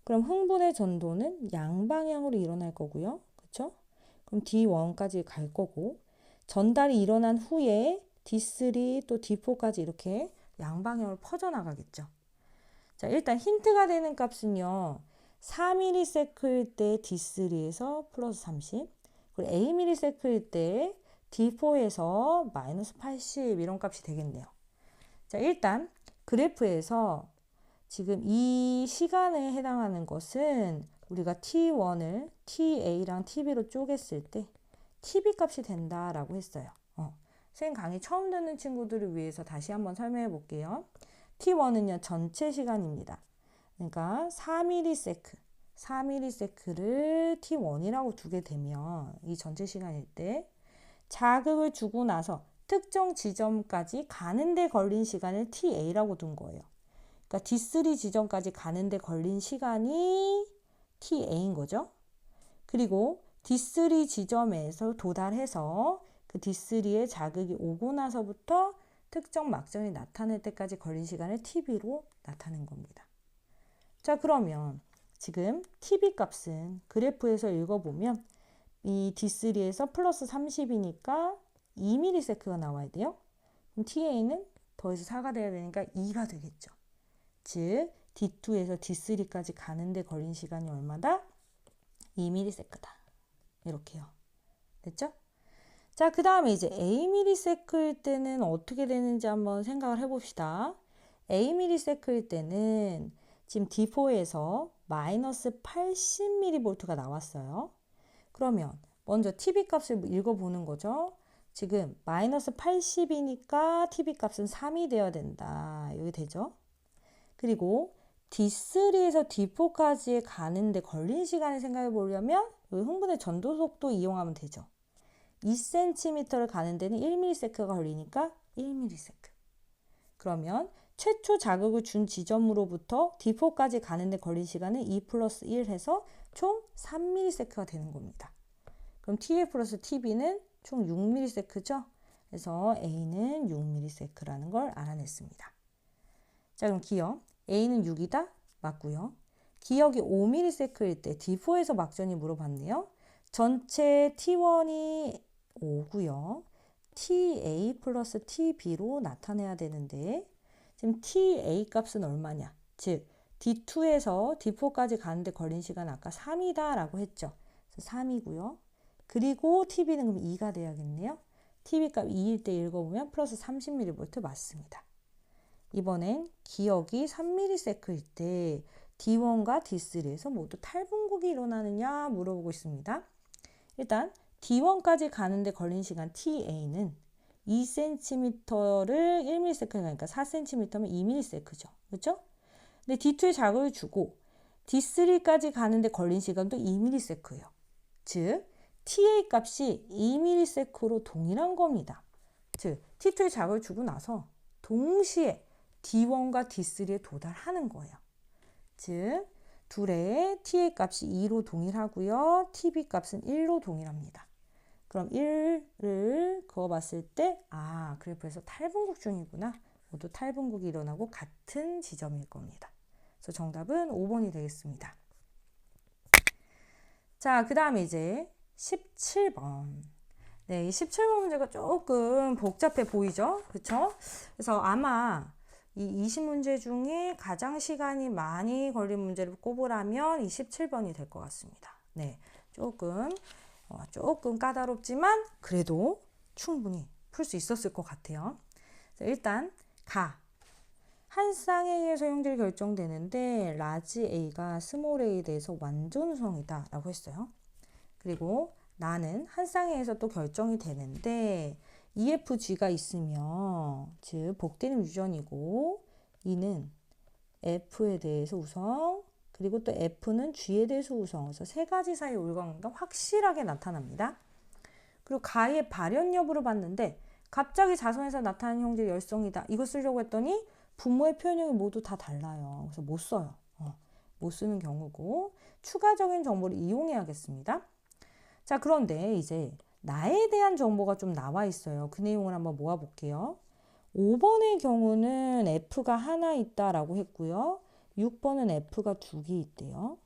그럼 흥분의 전도는 양방향으로 일어날 거고요. 그렇죠? 그럼 D1까지 갈 거고 전달이 일어난 후에 D3 또 D4까지 이렇게 양방향으로 퍼져나가겠죠. 자, 일단 힌트가 되는 값은요. 4ms일 때 D3에서 플러스 30 그리고 Ams일 때 D4에서 마이너스 80 이런 값이 되겠네요. 자, 일단 그래프에서 지금 이 시간에 해당하는 것은 우리가 T1을 TA랑 TB로 쪼갰을 때 TB 값이 된다라고 했어요. 선생님 강의 처음 듣는 친구들을 위해서 다시 한번 설명해 볼게요. T1은요 전체 시간입니다. 그러니까 4ms를 T1이라고 두게 되면 이 전체 시간일 때 자극을 주고 나서 특정 지점까지 가는데 걸린 시간을 TA라고 둔 거예요. 그러니까 D3 지점까지 가는데 걸린 시간이 TA인 거죠. 그리고 D3 지점에서 도달해서 그 D3에 자극이 오고 나서부터 특정 막전이 나타날 때까지 걸린 시간을 TB로 나타낸 겁니다. 자, 그러면 지금 TB 값은 그래프에서 읽어보면 이 D3에서 플러스 30이니까 2ms가 나와야 돼요. 그럼 TA는 더해서 4가 돼야 되니까 2가 되겠죠. 즉 D2에서 D3까지 가는데 걸린 시간이 얼마다? 2ms다. 이렇게요. 됐죠? 자, 그 다음에 이제 Ams일 때는 어떻게 되는지 한번 생각을 해봅시다. Ams일 때는 지금 D4에서 마이너스 80mV가 나왔어요. 그러면 먼저 TB 값을 읽어보는 거죠. 지금 마이너스 80이니까 TB 값은 3이 되어야 된다. 여기 되죠? 그리고 D3에서 D4까지 가는데 걸린 시간을 생각해 보려면 여기 흥분의 전도 속도 이용하면 되죠. 2cm를 가는 데는 1ms가 걸리니까 1ms. 그러면 최초 자극을 준 지점으로부터 D4까지 가는 데 걸린 시간은 2 플러스 1 해서 총 3ms가 되는 겁니다. 그럼 TA 플러스 TB는 총 6ms죠? 그래서 A는 6ms라는 걸 알아냈습니다. 자, 그럼 기억. A는 6이다? 맞고요. 기억이 5ms일 때 D4에서 막전이 물어봤네요. 전체 T1이 5고요. TA 플러스 TB로 나타내야 되는데 지금 TA 값은 얼마냐? 즉 D2에서 D4까지 가는데 걸린 시간 아까 3이다 라고 했죠. 그래서 3이고요. 그리고 TB는 그럼 2가 돼야겠네요. TB 값 2일 때 읽어보면 플러스 30mV 맞습니다. 이번엔 기억이 3ms일 때 D1과 D3에서 모두 탈분국이 일어나느냐 물어보고 있습니다. 일단 D1까지 가는데 걸린 시간 TA는 2cm를 1ms가 가니까 4cm면 2ms죠. 그렇죠? 근데 D2에 자극을 주고 D3까지 가는데 걸린 시간도 2ms예요. 즉 TA 값이 2ms로 동일한 겁니다. 즉 T2에 자극을 주고 나서 동시에 D1과 D3에 도달하는 거예요. 즉 둘의 TA 값이 2로 동일하고요. TB 값은 1로 동일합니다. 그럼 1을 그어봤을 때 그래프에서 탈분국 중이구나. 모두 탈분국이 일어나고 같은 지점일 겁니다. 그래서 정답은 5번이 되겠습니다. 자, 그 다음에 이제 17번. 네, 이 17번 문제가 조금 복잡해 보이죠? 그쵸? 그래서 아마 이 20문제 중에 가장 시간이 많이 걸린 문제를 꼽으라면 이 17번이 될 것 같습니다. 네, 조금 까다롭지만 그래도 충분히 풀 수 있었을 것 같아요. 일단 한 쌍에 의해서 형질이 결정되는데 라지 A가 스몰 A에 대해서 완전우성이다 라고 했어요. 그리고 나는 한 쌍에 의해서 또 결정이 되는데 EFG가 있으면 즉 복대는 유전이고 E는 F에 대해서 우성 그리고 또 F는 G에 대해서 우성. 그래서 세 가지 사이의 올관계가 확실하게 나타납니다. 그리고 가의 발현 여부를 봤는데 갑자기 자손에서 나타나는 형질이 열성이다. 이거 쓰려고 했더니 부모의 표현형이 모두 다 달라요. 그래서 못 써요. 못 쓰는 경우고 추가적인 정보를 이용해야겠습니다. 자, 그런데 이제 나에 대한 정보가 좀 나와 있어요. 그 내용을 한번 모아볼게요. 5번의 경우는 F가 하나 있다라고 했고요. 6번은 F가 2개 있대요.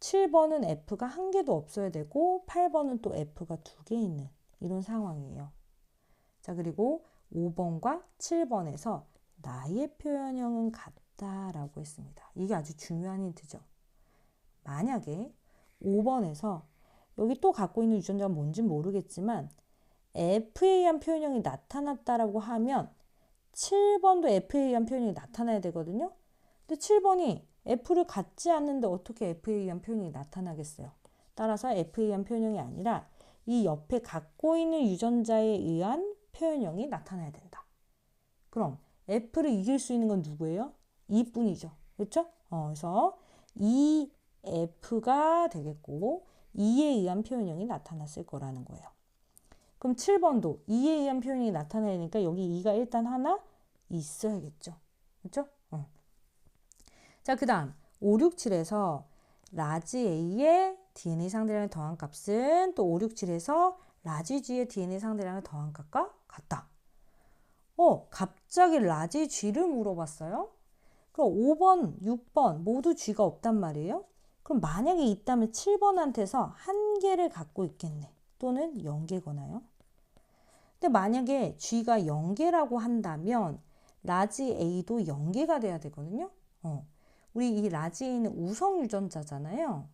7번은 F가 한 개도 없어야 되고 8번은 또 F가 2개 있는 이런 상황이에요. 자, 그리고 5번과 7번에서 나의 표현형은 같다라고 했습니다. 이게 아주 중요한 힌트죠. 만약에 5번에서 여기 또 갖고 있는 유전자가 뭔지 모르겠지만 F에 의한 표현형이 나타났다라고 하면 7번도 F에 의한 표현이 나타나야 되거든요. 근데 7번이 F를 갖지 않는데 어떻게 F에 의한 표현이 나타나겠어요? 따라서 F에 의한 표현형이 아니라 이 옆에 갖고 있는 유전자에 의한 표현형이 나타나야 된다. 그럼 F를 이길 수 있는 건 누구예요? 2뿐이죠. 그렇죠? 그래서 2F가 되겠고 2에 의한 표현형이 나타났을 거라는 거예요. 그럼 7번도 2에 의한 표현이 나타나니까 여기 2가 일단 하나 있어야겠죠. 그렇죠? 자, 그 다음 5, 6, 7에서 라지 A의 DNA 상대량을 더한 값은 또 5, 6, 7에서 라지 G의 DNA 상대량을 더한 값과 같다. 갑자기 라지 G를 물어봤어요. 그럼 5번, 6번 모두 G가 없단 말이에요. 그럼 만약에 있다면 7번한테서 한 개를 갖고 있겠네. 또는 0개거나요. 근데 만약에 G가 0개라고 한다면 라지 A도 0개가 돼야 되거든요. 우리 이 라지 A는 우성 유전자잖아요.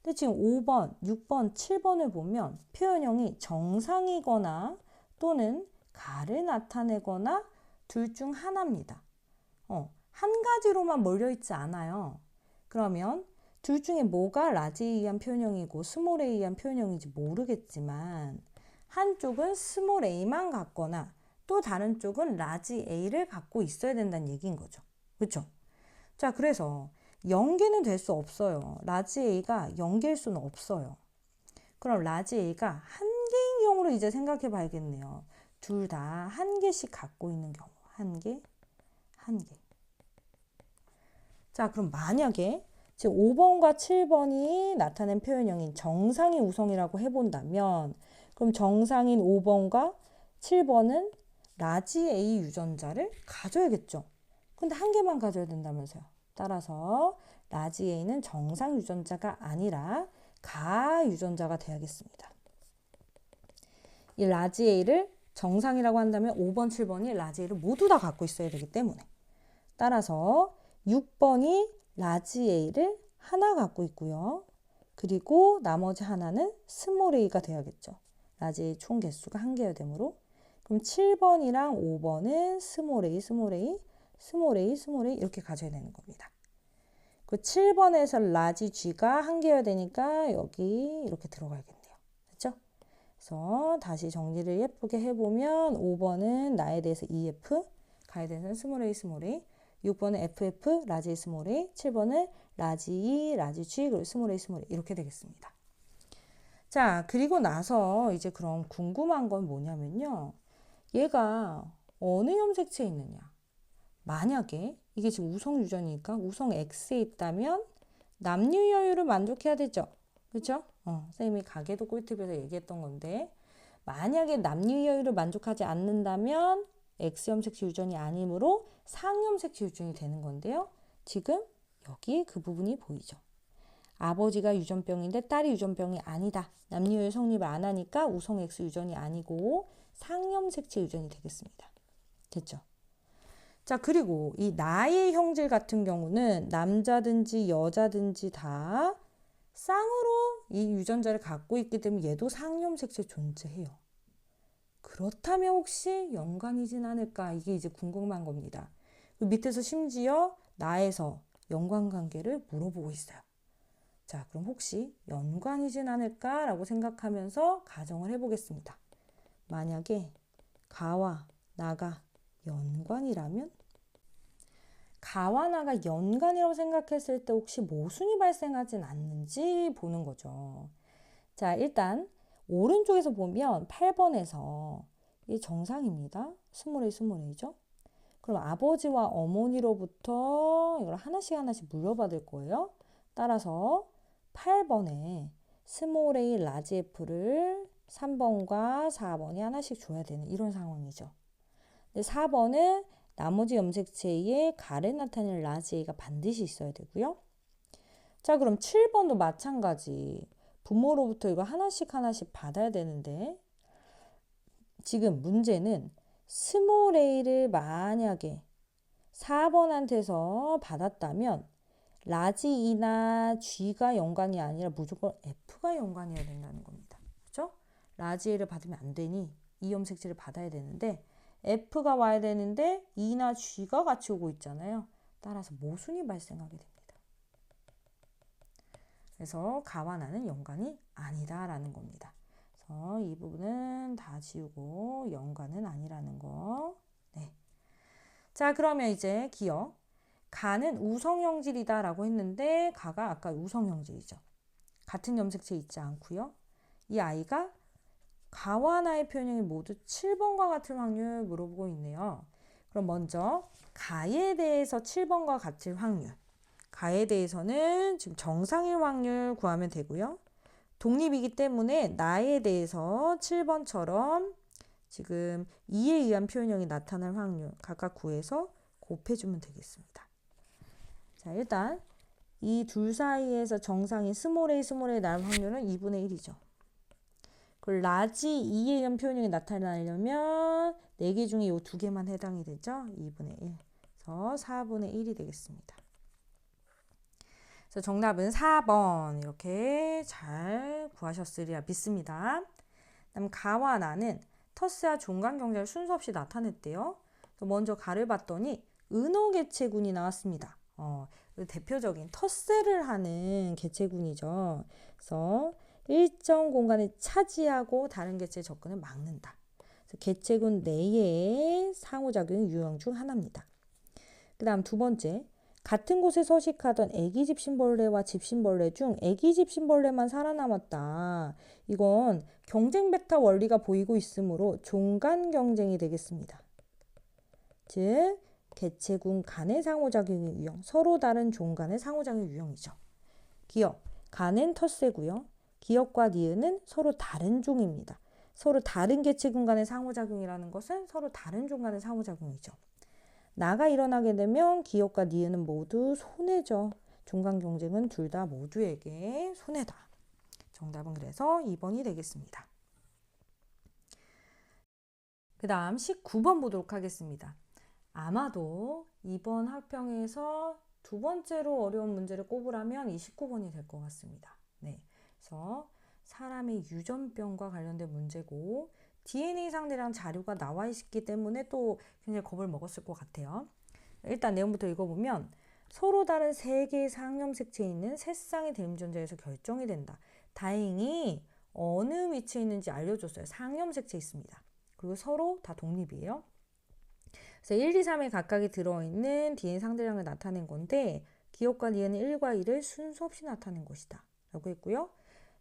근데 지금 5번, 6번, 7번을 보면 표현형이 정상이거나 또는 가를 나타내거나 둘 중 하나입니다. 한 가지로만 몰려있지 않아요. 그러면 둘 중에 뭐가 라지에 의한 표현형이고 스몰에 의한 표현형인지 모르겠지만 한쪽은 스몰 a만 갖거나 또 다른 쪽은 라지 a를 갖고 있어야 된다는 얘기인 거죠. 그렇죠? 자, 그래서 0개는 될 수 없어요. 라지 a가 0개일 수는 없어요. 그럼 라지 a가 한 개인 경우로 이제 생각해 봐야겠네요. 둘 다 한 개씩 갖고 있는 경우. 한 개, 한 개. 자, 그럼 만약에 지금 5번과 7번이 나타낸 표현형인 정상의 우성이라고 해본다면 그럼 정상인 5번과 7번은 라지 A 유전자를 가져야겠죠. 근데 한 개만 가져야 된다면서요. 따라서 라지 A는 정상 유전자가 아니라 가 유전자가 돼야겠습니다. 이 라지 A를 정상이라고 한다면 5번, 7번이 라지 A를 모두 다 갖고 있어야 되기 때문에 따라서 6번이 라지 A를 하나 갖고 있고요. 그리고 나머지 하나는 스몰 a가 돼야겠죠. 라지 A 총 개수가 한 개여야 되므로 그럼 7번이랑 5번은 스몰 a, 스몰 a, 스몰 a, 스몰 a 이렇게 가져야 되는 겁니다. 그 7번에서 라지 G가 한 개여야 되니까 여기 이렇게 들어가야겠네요. 그렇죠? 그래서 다시 정리를 예쁘게 해보면 5번은 나에 대해서 EF, 가에 대해서는 스몰 a, 스몰 a 6번은 FF, 라지 A, 스몰 a, 7번은 라지 E, 라지 G, 그리고 스몰 a, 스몰 a 이렇게 되겠습니다. 자, 그리고 나서 이제 그럼 궁금한 건 뭐냐면요. 얘가 어느 염색체에 있느냐. 만약에 이게 지금 우성 유전이니까 우성 X에 있다면 남녀 여유를 만족해야 되죠. 그렇죠? 선생님이 가계도 꿀팁에서 얘기했던 건데 만약에 남녀 여유를 만족하지 않는다면 X 염색체 유전이 아니므로 상 염색체 유전이 되는 건데요. 지금 여기 그 부분이 보이죠. 아버지가 유전병인데 딸이 유전병이 아니다. 남녀의 성립을 안 하니까 우성 X 유전이 아니고 상 염색체 유전이 되겠습니다. 됐죠? 자, 그리고 이 나의 형질 같은 경우는 남자든지 여자든지 다 쌍으로 이 유전자를 갖고 있기 때문에 얘도 상 염색체 존재해요. 그렇다면 혹시 연관이진 않을까? 이게 이제 궁금한 겁니다. 그 밑에서 심지어 나에서 연관관계를 물어보고 있어요. 자, 그럼 혹시 연관이진 않을까라고 생각하면서 가정을 해보겠습니다. 만약에 가와 나가 연관이라면? 가와 나가 연관이라고 생각했을 때 혹시 모순이 발생하진 않는지 보는 거죠. 자, 일단 오른쪽에서 보면 8번에서 이 정상입니다. 스몰 a, 스몰 a죠. 그럼 아버지와 어머니로부터 이걸 하나씩 하나씩 물려받을 거예요. 따라서 8번에 스몰 a, 라지 f를 3번과 4번이 하나씩 줘야 되는 이런 상황이죠. 근데 4번은 나머지 염색체에 가래 나타내는 라지 a가 반드시 있어야 되고요. 자, 그럼 7번도 마찬가지. 부모로부터 이거 하나씩 하나씩 받아야 되는데 지금 문제는 스몰 a를 만약에 4번한테서 받았다면 라지 E나 G가 연관이 아니라 무조건 F가 연관이어야 된다는 겁니다. 그렇죠? 라지 A를 받으면 안 되니 이 염색체를 받아야 되는데 F가 와야 되는데 E나 G가 같이 오고 있잖아요. 따라서 모순이 발생하게 됩니다. 그래서 가와 나는 연관이 아니다라는 겁니다. 그래서 이 부분은 다 지우고 연관은 아니라는 거. 네. 자, 그러면 이제 기억. 가는 우성형질이다 라고 했는데 가가 아까 우성형질이죠. 같은 염색체에 있지 않고요. 이 아이가 가와 나의 표현형이 모두 7번과 같을 확률 물어보고 있네요. 그럼 먼저 가에 대해서 7번과 같을 확률. 가에 대해서는 지금 정상일 확률 구하면 되고요. 독립이기 때문에 나에 대해서 7번처럼 지금 2에 의한 표현형이 나타날 확률 각각 구해서 곱해주면 되겠습니다. 자, 일단 이 둘 사이에서 정상인 스몰 a 나올 확률은 2분의 1이죠. 그리고 라지 2의 이런 표현이 나타나려면 4개 중에 이 2개만 해당이 되죠. 2분의 1. 그래서 4분의 1이 되겠습니다. 그래서 정답은 4번 이렇게 잘 구하셨으리라 믿습니다. 다음 가와 나는 터스와 종간 경제를 순서 없이 나타냈대요. 그래서 먼저 가를 봤더니 은어개체군이 나왔습니다. 대표적인 텃세를 하는 개체군이죠. 그래서 일정 공간을 차지하고 다른 개체의 접근을 막는다. 그래서 개체군 내의 상호작용 유형 중 하나입니다. 그 다음 두 번째, 같은 곳에 서식하던 애기 집신벌레와 집신벌레 중 애기 집신벌레만 살아남았다. 이건 경쟁 베타 원리가 보이고 있으므로 종간 경쟁이 되겠습니다. 즉 개체군 간의 상호작용의 유형, 서로 다른 종간의 상호작용 유형이죠. 기역, 간은 텃세고요. 기역과 니은은 서로 다른 종입니다. 서로 다른 개체군 간의 상호작용이라는 것은 서로 다른 종 간의 상호작용이죠. 나가 일어나게 되면 기역과 니은은 모두 손해죠. 종간 경쟁은 둘 다 모두에게 손해다. 정답은 그래서 2번이 되겠습니다. 그 다음 19번 보도록 하겠습니다. 아마도 이번 학평에서 두 번째로 어려운 문제를 꼽으라면 이 19번이 될 것 같습니다. 네, 그래서 사람의 유전병과 관련된 문제고 DNA 상대량 자료가 나와 있기 때문에 또 굉장히 겁을 먹었을 것 같아요. 일단 내용부터 읽어보면 서로 다른 세 개의 상염색체에 있는 세 쌍의 대림존재에서 결정이 된다. 다행히 어느 위치에 있는지 알려줬어요. 상염색체 있습니다. 그리고 서로 다 독립이에요. 그래서 1, 2, 3에 각각이 들어있는 DNA 상대량을 나타낸 건데 기역과 니은은 1과 2를 순서 없이 나타낸 것이다. 라고 했고요.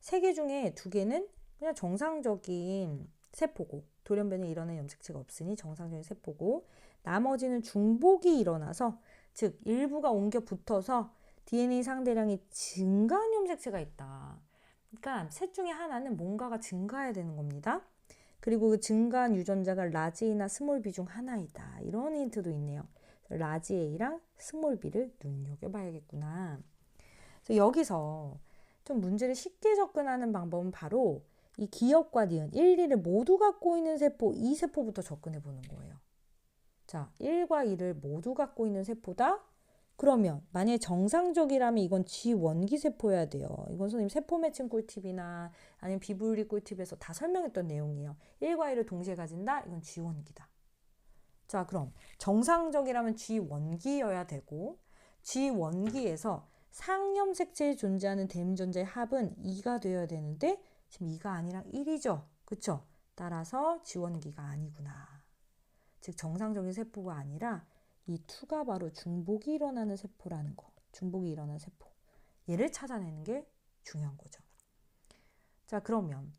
3개 중에 2개는 그냥 정상적인 세포고 돌연변이 일어나는 염색체가 없으니 정상적인 세포고 나머지는 중복이 일어나서 즉 일부가 옮겨 붙어서 DNA 상대량이 증가한 염색체가 있다. 그러니까 셋 중에 하나는 뭔가가 증가해야 되는 겁니다. 그리고 그 증가한 유전자가 라지 A나 스몰 B 중 하나이다. 이런 힌트도 있네요. 라지 A랑 스몰 B를 눈여겨봐야겠구나. 그래서 여기서 좀 문제를 쉽게 접근하는 방법은 바로 이 기역과 니은 1, 2를 모두 갖고 있는 세포, 이 세포부터 접근해 보는 거예요. 자, 1과 2를 모두 갖고 있는 세포다? 그러면 만약에 정상적이라면 이건 G원기 세포여야 돼요. 이건 선생님 세포 매칭 꿀팁이나 아니면 비분리 꿀팁에서 다 설명했던 내용이에요. 1과 2를 동시에 가진다? 이건 G원기다. 자, 그럼 정상적이라면 G원기여야 되고 G원기에서 상염색체에 존재하는 대림존재의 합은 2가 되어야 되는데 지금 2가 아니라 1이죠. 그쵸? 따라서 G원기가 아니구나. 즉 정상적인 세포가 아니라 이 2가 바로 중복이 일어나는 세포라는 거. 중복이 일어나는 세포. 얘를 찾아내는 게 중요한 거죠. 자, 그러면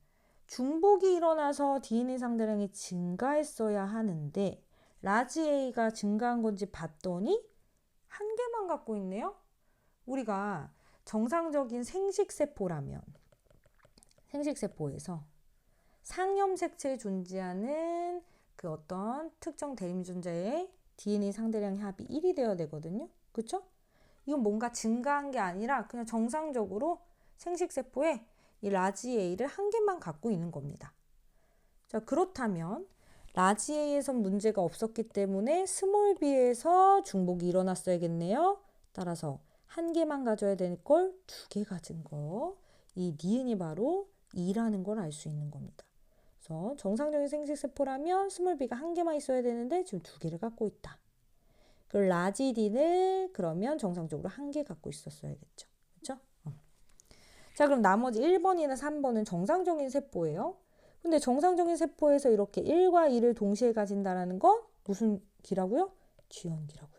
중복이 일어나서 DNA 상대량이 증가했어야 하는데 라지 A가 증가한 건지 봤더니 한 개만 갖고 있네요. 우리가 정상적인 생식세포라면 생식세포에서 상염색체에 존재하는 그 어떤 특정 대림존재의 DNA 상대량 합이 1이 되어야 되거든요. 그쵸? 이건 뭔가 증가한 게 아니라 그냥 정상적으로 생식세포에 이 라지 A를 한 개만 갖고 있는 겁니다. 자, 그렇다면 라지 A에선 문제가 없었기 때문에 스몰 b에서 중복이 일어났어야겠네요. 따라서 한 개만 가져야 될 걸 2개 가진 거. 이 니은이 바로 2라는 걸 알 수 있는 겁니다. 그래서 정상적인 생식세포라면 스몰 b가 한 개만 있어야 되는데 지금 2개를 갖고 있다. 그 라지 D는 그러면 정상적으로 한 개 갖고 있었어야겠죠. 그렇죠? 자, 그럼 나머지 1번이나 3번은 정상적인 세포예요. 근데 정상적인 세포에서 이렇게 1과 2를 동시에 가진다는 건 무슨 기라고요? G원기라고요.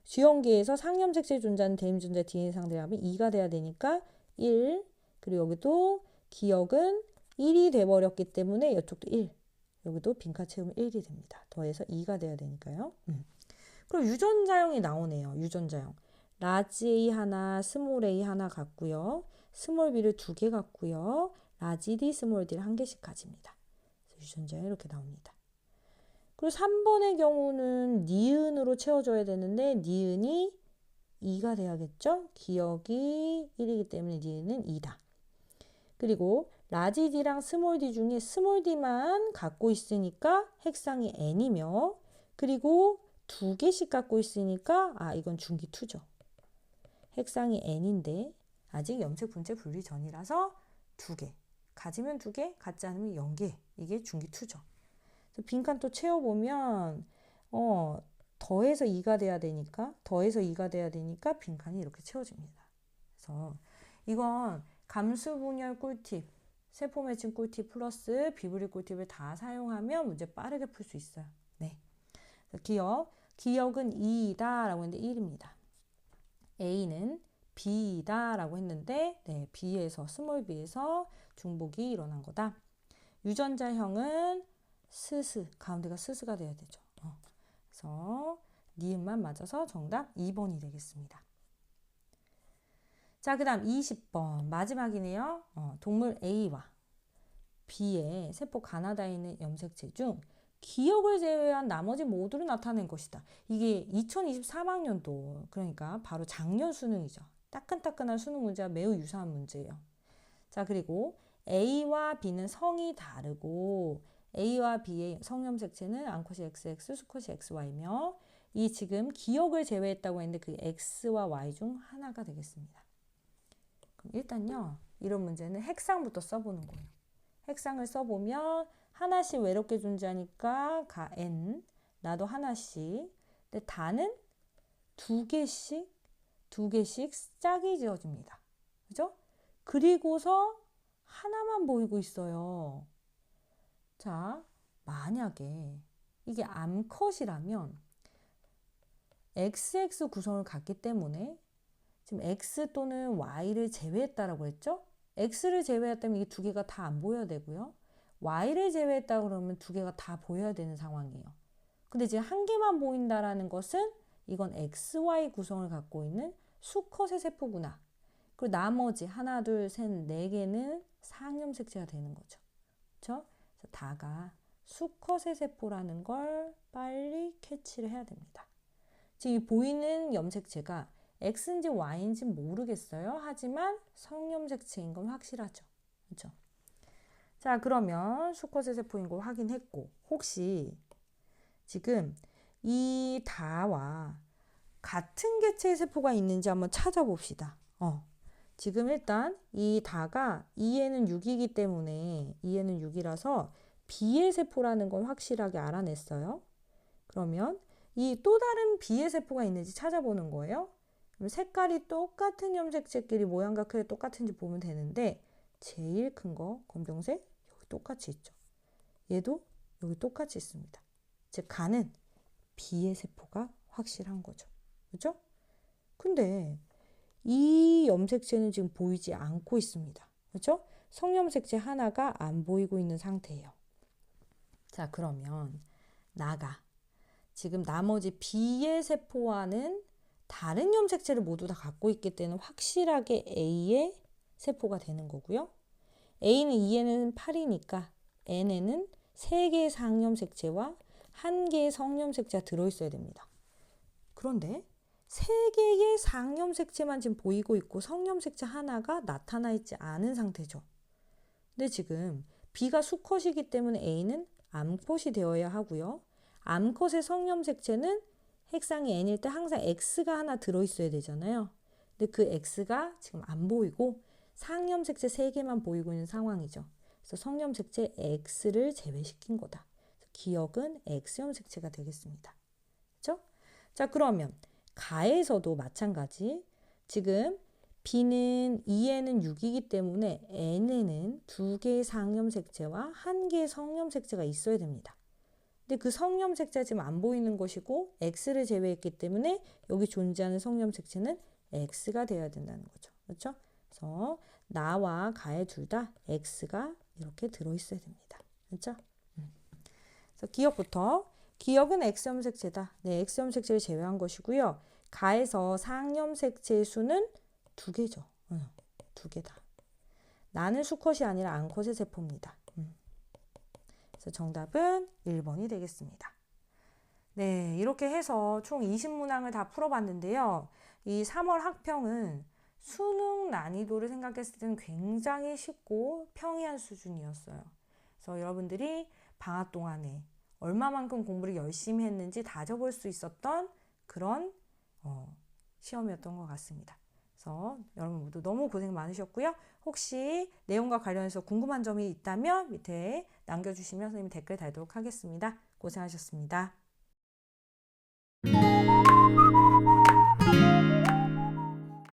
G원기에서 상염색체에 존재하는 대림존재 DNA 상대량이 2가 돼야 되니까 1, 그리고 여기도 기역은 1이 돼버렸기 때문에 이쪽도 1, 여기도 빈칸 채우면 1이 됩니다. 더해서 2가 돼야 되니까요. 그리고 유전자형이 나오네요. 유전자형. 라지 A 하나, 스몰 A 하나 갖고요. 스몰 B를 2개 갖고요. 라지 D, 스몰 D를 1개씩 가집니다. 그래서 유전자형이 이렇게 나옵니다. 그리고 3번의 경우는 니은으로 채워줘야 되는데 니은이 2가 돼야겠죠? 기억이 1이기 때문에 얘는 2다. 그리고 라지 D랑 스몰 d 중에 스몰 d만 갖고 있으니까 핵상이 n이며, 그리고 2개씩 갖고 있으니까 이건 중기 2죠. 핵상이 n인데 아직 염색 분체 분리 전이라서 2개. 가지면 2개, 갖지 않으면 0개. 이게 중기 2죠. 빈칸 또 채워보면 더해서 2가 돼야 되니까 빈칸이 이렇게 채워집니다. 그래서 이건 감수 분열 꿀팁, 세포 매칭 꿀팁 플러스 비브리 꿀팁을 다 사용하면 문제 빠르게 풀 수 있어요. 네. 기억은 2이다 라고 했는데 1입니다. A는 B이다 라고 했는데 네, B에서 스몰 b에서 중복이 일어난 거다. 유전자형은 스스, 가운데가 스스가 돼야 되죠. 그래서 니은만 맞아서 정답 2번이 되겠습니다. 자, 그 다음 20번 마지막이네요. 동물 A와 B의 세포 가나다에 있는 염색체 중 기억을 제외한 나머지 모두를 나타낸 것이다. 이게 2023학년도 그러니까 바로 작년 수능이죠. 따끈따끈한 수능 문제와 매우 유사한 문제예요. 자, 그리고 A와 B는 성이 다르고 A와 B의 성염색체는 암컷이 XX, 수컷이 XY며 이 지금 기억을 제외했다고 했는데 그 X와 Y 중 하나가 되겠습니다. 그럼 일단요, 이런 문제는 핵상부터 써보는 거예요. 핵상을 써보면 하나씩 외롭게 존재하니까 가 N, 나도 하나씩. 근데 다는 두 개씩 짝이 지어집니다. 그죠? 그리고서 하나만 보이고 있어요. 자, 만약에 이게 암컷이라면 XX 구성을 갖기 때문에 지금 X 또는 Y를 제외했다라고 했죠? X를 제외했다면 이 두 개가 다 안 보여야 되고요. Y를 제외했다 그러면 두 개가 다 보여야 되는 상황이에요. 근데 지금 한 개만 보인다라는 것은 이건 XY 구성을 갖고 있는 수컷의 세포구나. 그리고 나머지 하나, 둘, 셋, 네 개는 상염색체가 되는 거죠. 그렇죠? 그래서 다가 수컷의 세포라는 걸 빨리 캐치를 해야 됩니다. 지금 이 보이는 염색체가 X인지 Y인지 모르겠어요. 하지만 성염색체인 건 확실하죠. 그렇죠? 자, 그러면 수컷의 세포인 걸 확인했고 혹시 지금 이 다와 같은 개체의 세포가 있는지 한번 찾아봅시다. 지금 일단 이 다가 2에는 6이기 때문에 2에는 6이라서 B의 세포라는 건 확실하게 알아냈어요. 그러면 이 또 다른 B의 세포가 있는지 찾아보는 거예요. 그럼 색깔이 똑같은 염색체끼리 모양과 크게 똑같은지 보면 되는데 제일 큰 거 검정색 여기 똑같이 있죠. 얘도 여기 똑같이 있습니다. 즉 가는 B의 세포가 확실한 거죠. 그죠? 근데 이 염색체는 지금 보이지 않고 있습니다. 그렇죠? 성염색체 하나가 안 보이고 있는 상태예요. 자, 그러면 나가 지금 나머지 B의 세포와는 다른 염색체를 모두 다 갖고 있기 때문에 확실하게 A의 세포가 되는 거고요. A는 2에는 8이니까 N에는 3개의 상염색체와 1개의 성염색체가 들어있어야 됩니다. 그런데 3개의 상염색체만 지금 보이고 있고 성염색체 하나가 나타나 있지 않은 상태죠. 근데 지금 B가 수컷이기 때문에 A는 암컷이 되어야 하고요. 암컷의 성염색체는 핵상이 N일 때 항상 X가 하나 들어있어야 되잖아요. 근데 그 X가 지금 안 보이고 상염색체 3개만 보이고 있는 상황이죠. 그래서 성염색체 X를 제외시킨 거다. 기억은 X염색체가 되겠습니다. 그렇죠? 자, 그러면 가에서도 마찬가지. 지금 B는 2에는 6이기 때문에 N에는 2개의 상염색체와 1개의 성염색체가 있어야 됩니다. 근데 그 성염색체가 지금 안 보이는 것이고 X를 제외했기 때문에 여기 존재하는 성염색체는 X가 되어야 된다는 거죠. 그렇죠? 그래서 나와 가에 둘 다 X가 이렇게 들어있어야 됩니다. 그렇죠? 그래서 기억부터 기억은 X염색체다. 네, X염색체를 제외한 것이고요. 가에서 상염색체의 수는 2개죠. 2개다. 나는 수컷이 아니라 암컷의 세포입니다. 그래서 정답은 1번이 되겠습니다. 네, 이렇게 해서 총 20문항을 다 풀어봤는데요. 이 3월 학평은 수능 난이도를 생각했을 때는 굉장히 쉽고 평이한 수준이었어요. 그래서 여러분들이 방학 동안에 얼마만큼 공부를 열심히 했는지 다져볼 수 있었던 그런 시험이었던 것 같습니다. 그래서 여러분 모두 너무 고생 많으셨고요. 혹시 내용과 관련해서 궁금한 점이 있다면 밑에 남겨주시면 선생님이 댓글 달도록 하겠습니다. 고생하셨습니다.